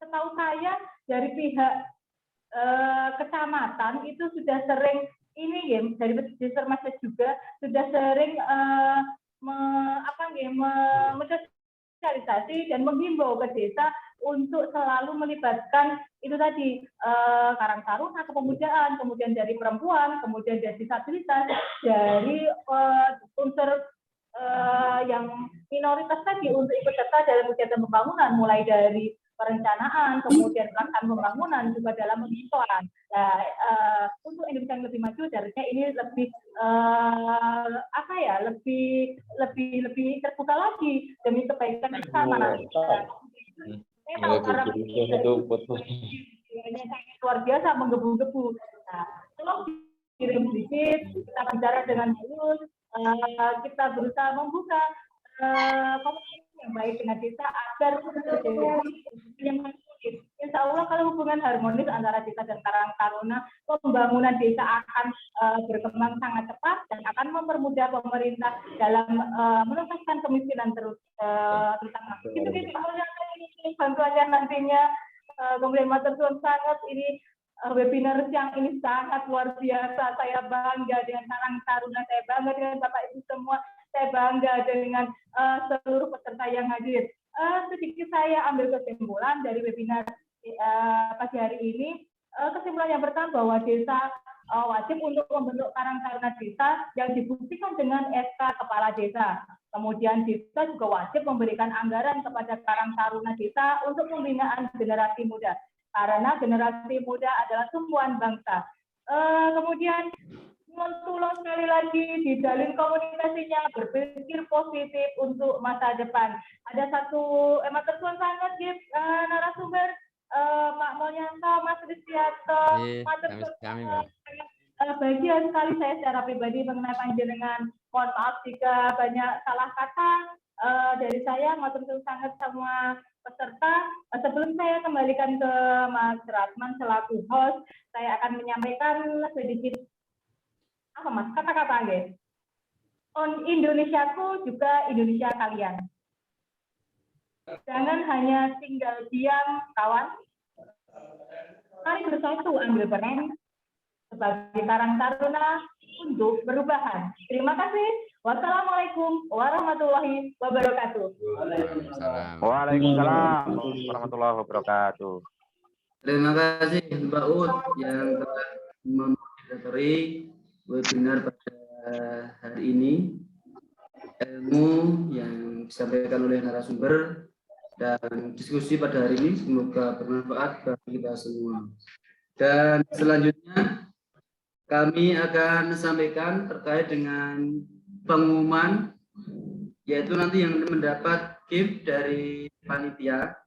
setahu saya dari pihak kecamatan itu sudah sering ini ya, dari desa Masjid juga sudah sering mensosialisasi dan menghimbau ke desa untuk selalu melibatkan itu tadi Karang Taruna, kepemudaan, kemudian dari perempuan, kemudian dari disabilitas, dari unsur yang minoritas tadi untuk ikut serta dalam kegiatan pembangunan, mulai dari perencanaan, kemudian pelaksanaan pembangunan, juga dalam penghitungan. Nah, untuk Indonesia yang lebih maju, seharusnya ini lebih lebih terbuka lagi demi kebaikan bersama. Saya tahu karena ini sangat luar biasa menggebu-gebu. Nah, tolong kirim sedikit, kita bicara dengan halus, kita berusaha membuka komunikasi yang baik dengan desa agar terjadi yang harmonis. Insya Allah kalau hubungan harmonis antara desa dan Karang Taruna, pembangunan desa akan berkembang sangat cepat dan akan mempermudah pemerintah dalam menuntaskan kemiskinan terutama. Itu ini bantuannya nantinya. Kemudian matur suwun sangat, ini webinar siang ini sangat luar biasa. Saya bangga dengan Karang Taruna, saya bangga dengan Bapak Ibu semua, saya bangga dengan seluruh peserta yang hadir. Sedikit saya ambil kesimpulan dari webinar pagi hari ini. Kesimpulan yang pertama bahwa desa wajib untuk membentuk Karang Taruna desa yang dibuktikan dengan SK Kepala Desa. Kemudian desa juga wajib memberikan anggaran kepada Karang Taruna desa untuk pembinaan generasi muda. Karena generasi muda adalah tumpuan bangsa. Kemudian tolong sekali lagi dijalin komunikasinya, berpikir positif untuk masa depan. Ada satu matur suwun sangat narasumber Pak Mulyanto, Mas Ristianto, matur suwun. Bagian sekali saya secara pribadi mengenai panjenengan. Mohon maaf jika banyak salah kata dari saya. Matur suwun sangat semua peserta. Sebelum saya kembalikan ke Mas Ratman selaku host, saya akan menyampaikan sedikit kata-kata guys. On Indonesiaku juga Indonesia kalian. Jangan hanya tinggal diam, kawan. Mari bersatu ambil peran sebagai Karang Taruna untuk perubahan. Terima kasih. Wassalamualaikum warahmatullahi wabarakatuh. Waalaikumsalam warahmatullahi wabarakatuh. Terima kasih Mbak Ut yang telah memoderatori webinar pada hari ini. Ilmu yang disampaikan oleh narasumber dan diskusi pada hari ini semoga bermanfaat bagi kita semua. Dan selanjutnya kami akan sampaikan terkait dengan pengumuman, yaitu nanti yang mendapat gift dari panitia.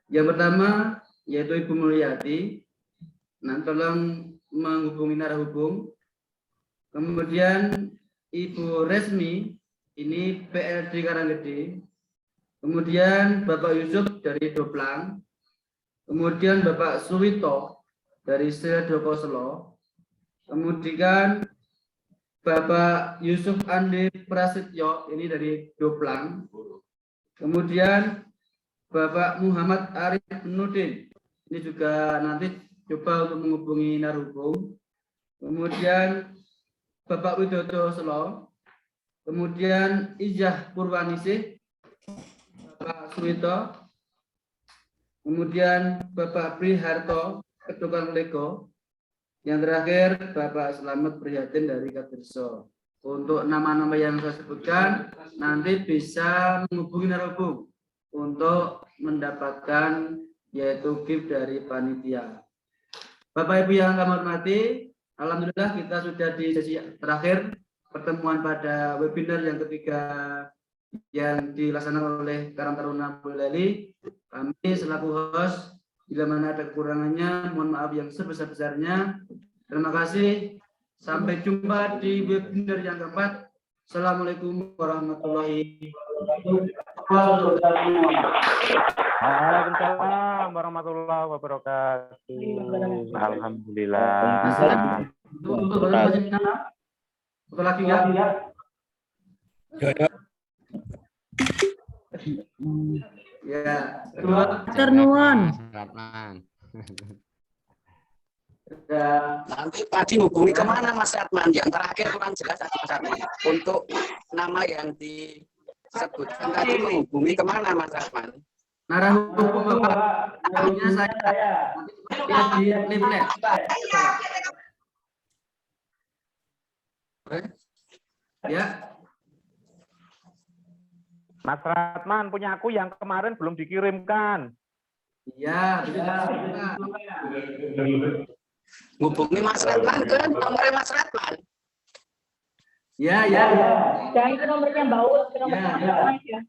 Yang pertama yaitu Ibu Mulyati. Nah, tolong menghubungi narahubung. Kemudian Ibu Resmi, ini PLD Karanggede. Kemudian Bapak Yusuf dari Doplang. Kemudian Bapak Suwito dari Sredoko Selo. Kemudian Bapak Yusuf Andi Prasetyo, ini dari Doplang. Kemudian Bapak Muhammad Arif Nudin, ini juga nanti coba untuk menghubungi narhubung. Kemudian Bapak Widodo Selo. Kemudian Ijah Purwanisih, Bapak Suwito. Kemudian Bapak Priharto, Kedokang Lego. Yang terakhir Bapak Selamat Prihatin dari Kadirso. Untuk nama-nama yang saya sebutkan nanti bisa menghubungi narhubung untuk mendapatkan yaitu gift dari panitia. Bapak Ibu yang kami hormati, alhamdulillah kita sudah di sesi terakhir pertemuan pada webinar yang ketiga yang dilaksanakan oleh Karang Taruna Boyolali. Kami selaku host, bila mana ada kekurangannya, mohon maaf yang sebesar-besarnya. Terima kasih. Sampai jumpa di webinar yang keempat. Assalamualaikum warahmatullahi wabarakatuh. Waalaikumsalam warahmatullahi wabarakatuh. Alhamdulillah. Satu lagi ya. Ya. Ternuan. Nanti tadi hubungi kemana Mas Ratman? Yang terakhir kurang jelas tadi Mas Ratman. Untuk nama yang disebutkan tadi menghubungi kemana Mas Ratman? Narahubung Bapak. Namanya saya. Nanti di leaflet. Ya. Mas Ratman, punya aku yang kemarin belum dikirimkan. Iya, Hubungi Mas Ratman ke nomor Mas Ratman. Ya. Jangan ke nomornya Mbak Ut, ke nomornya Mbak Ut ya.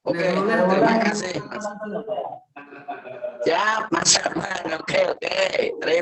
Oke, terima kasih. Ya, Mas Ratman. Oke. Terima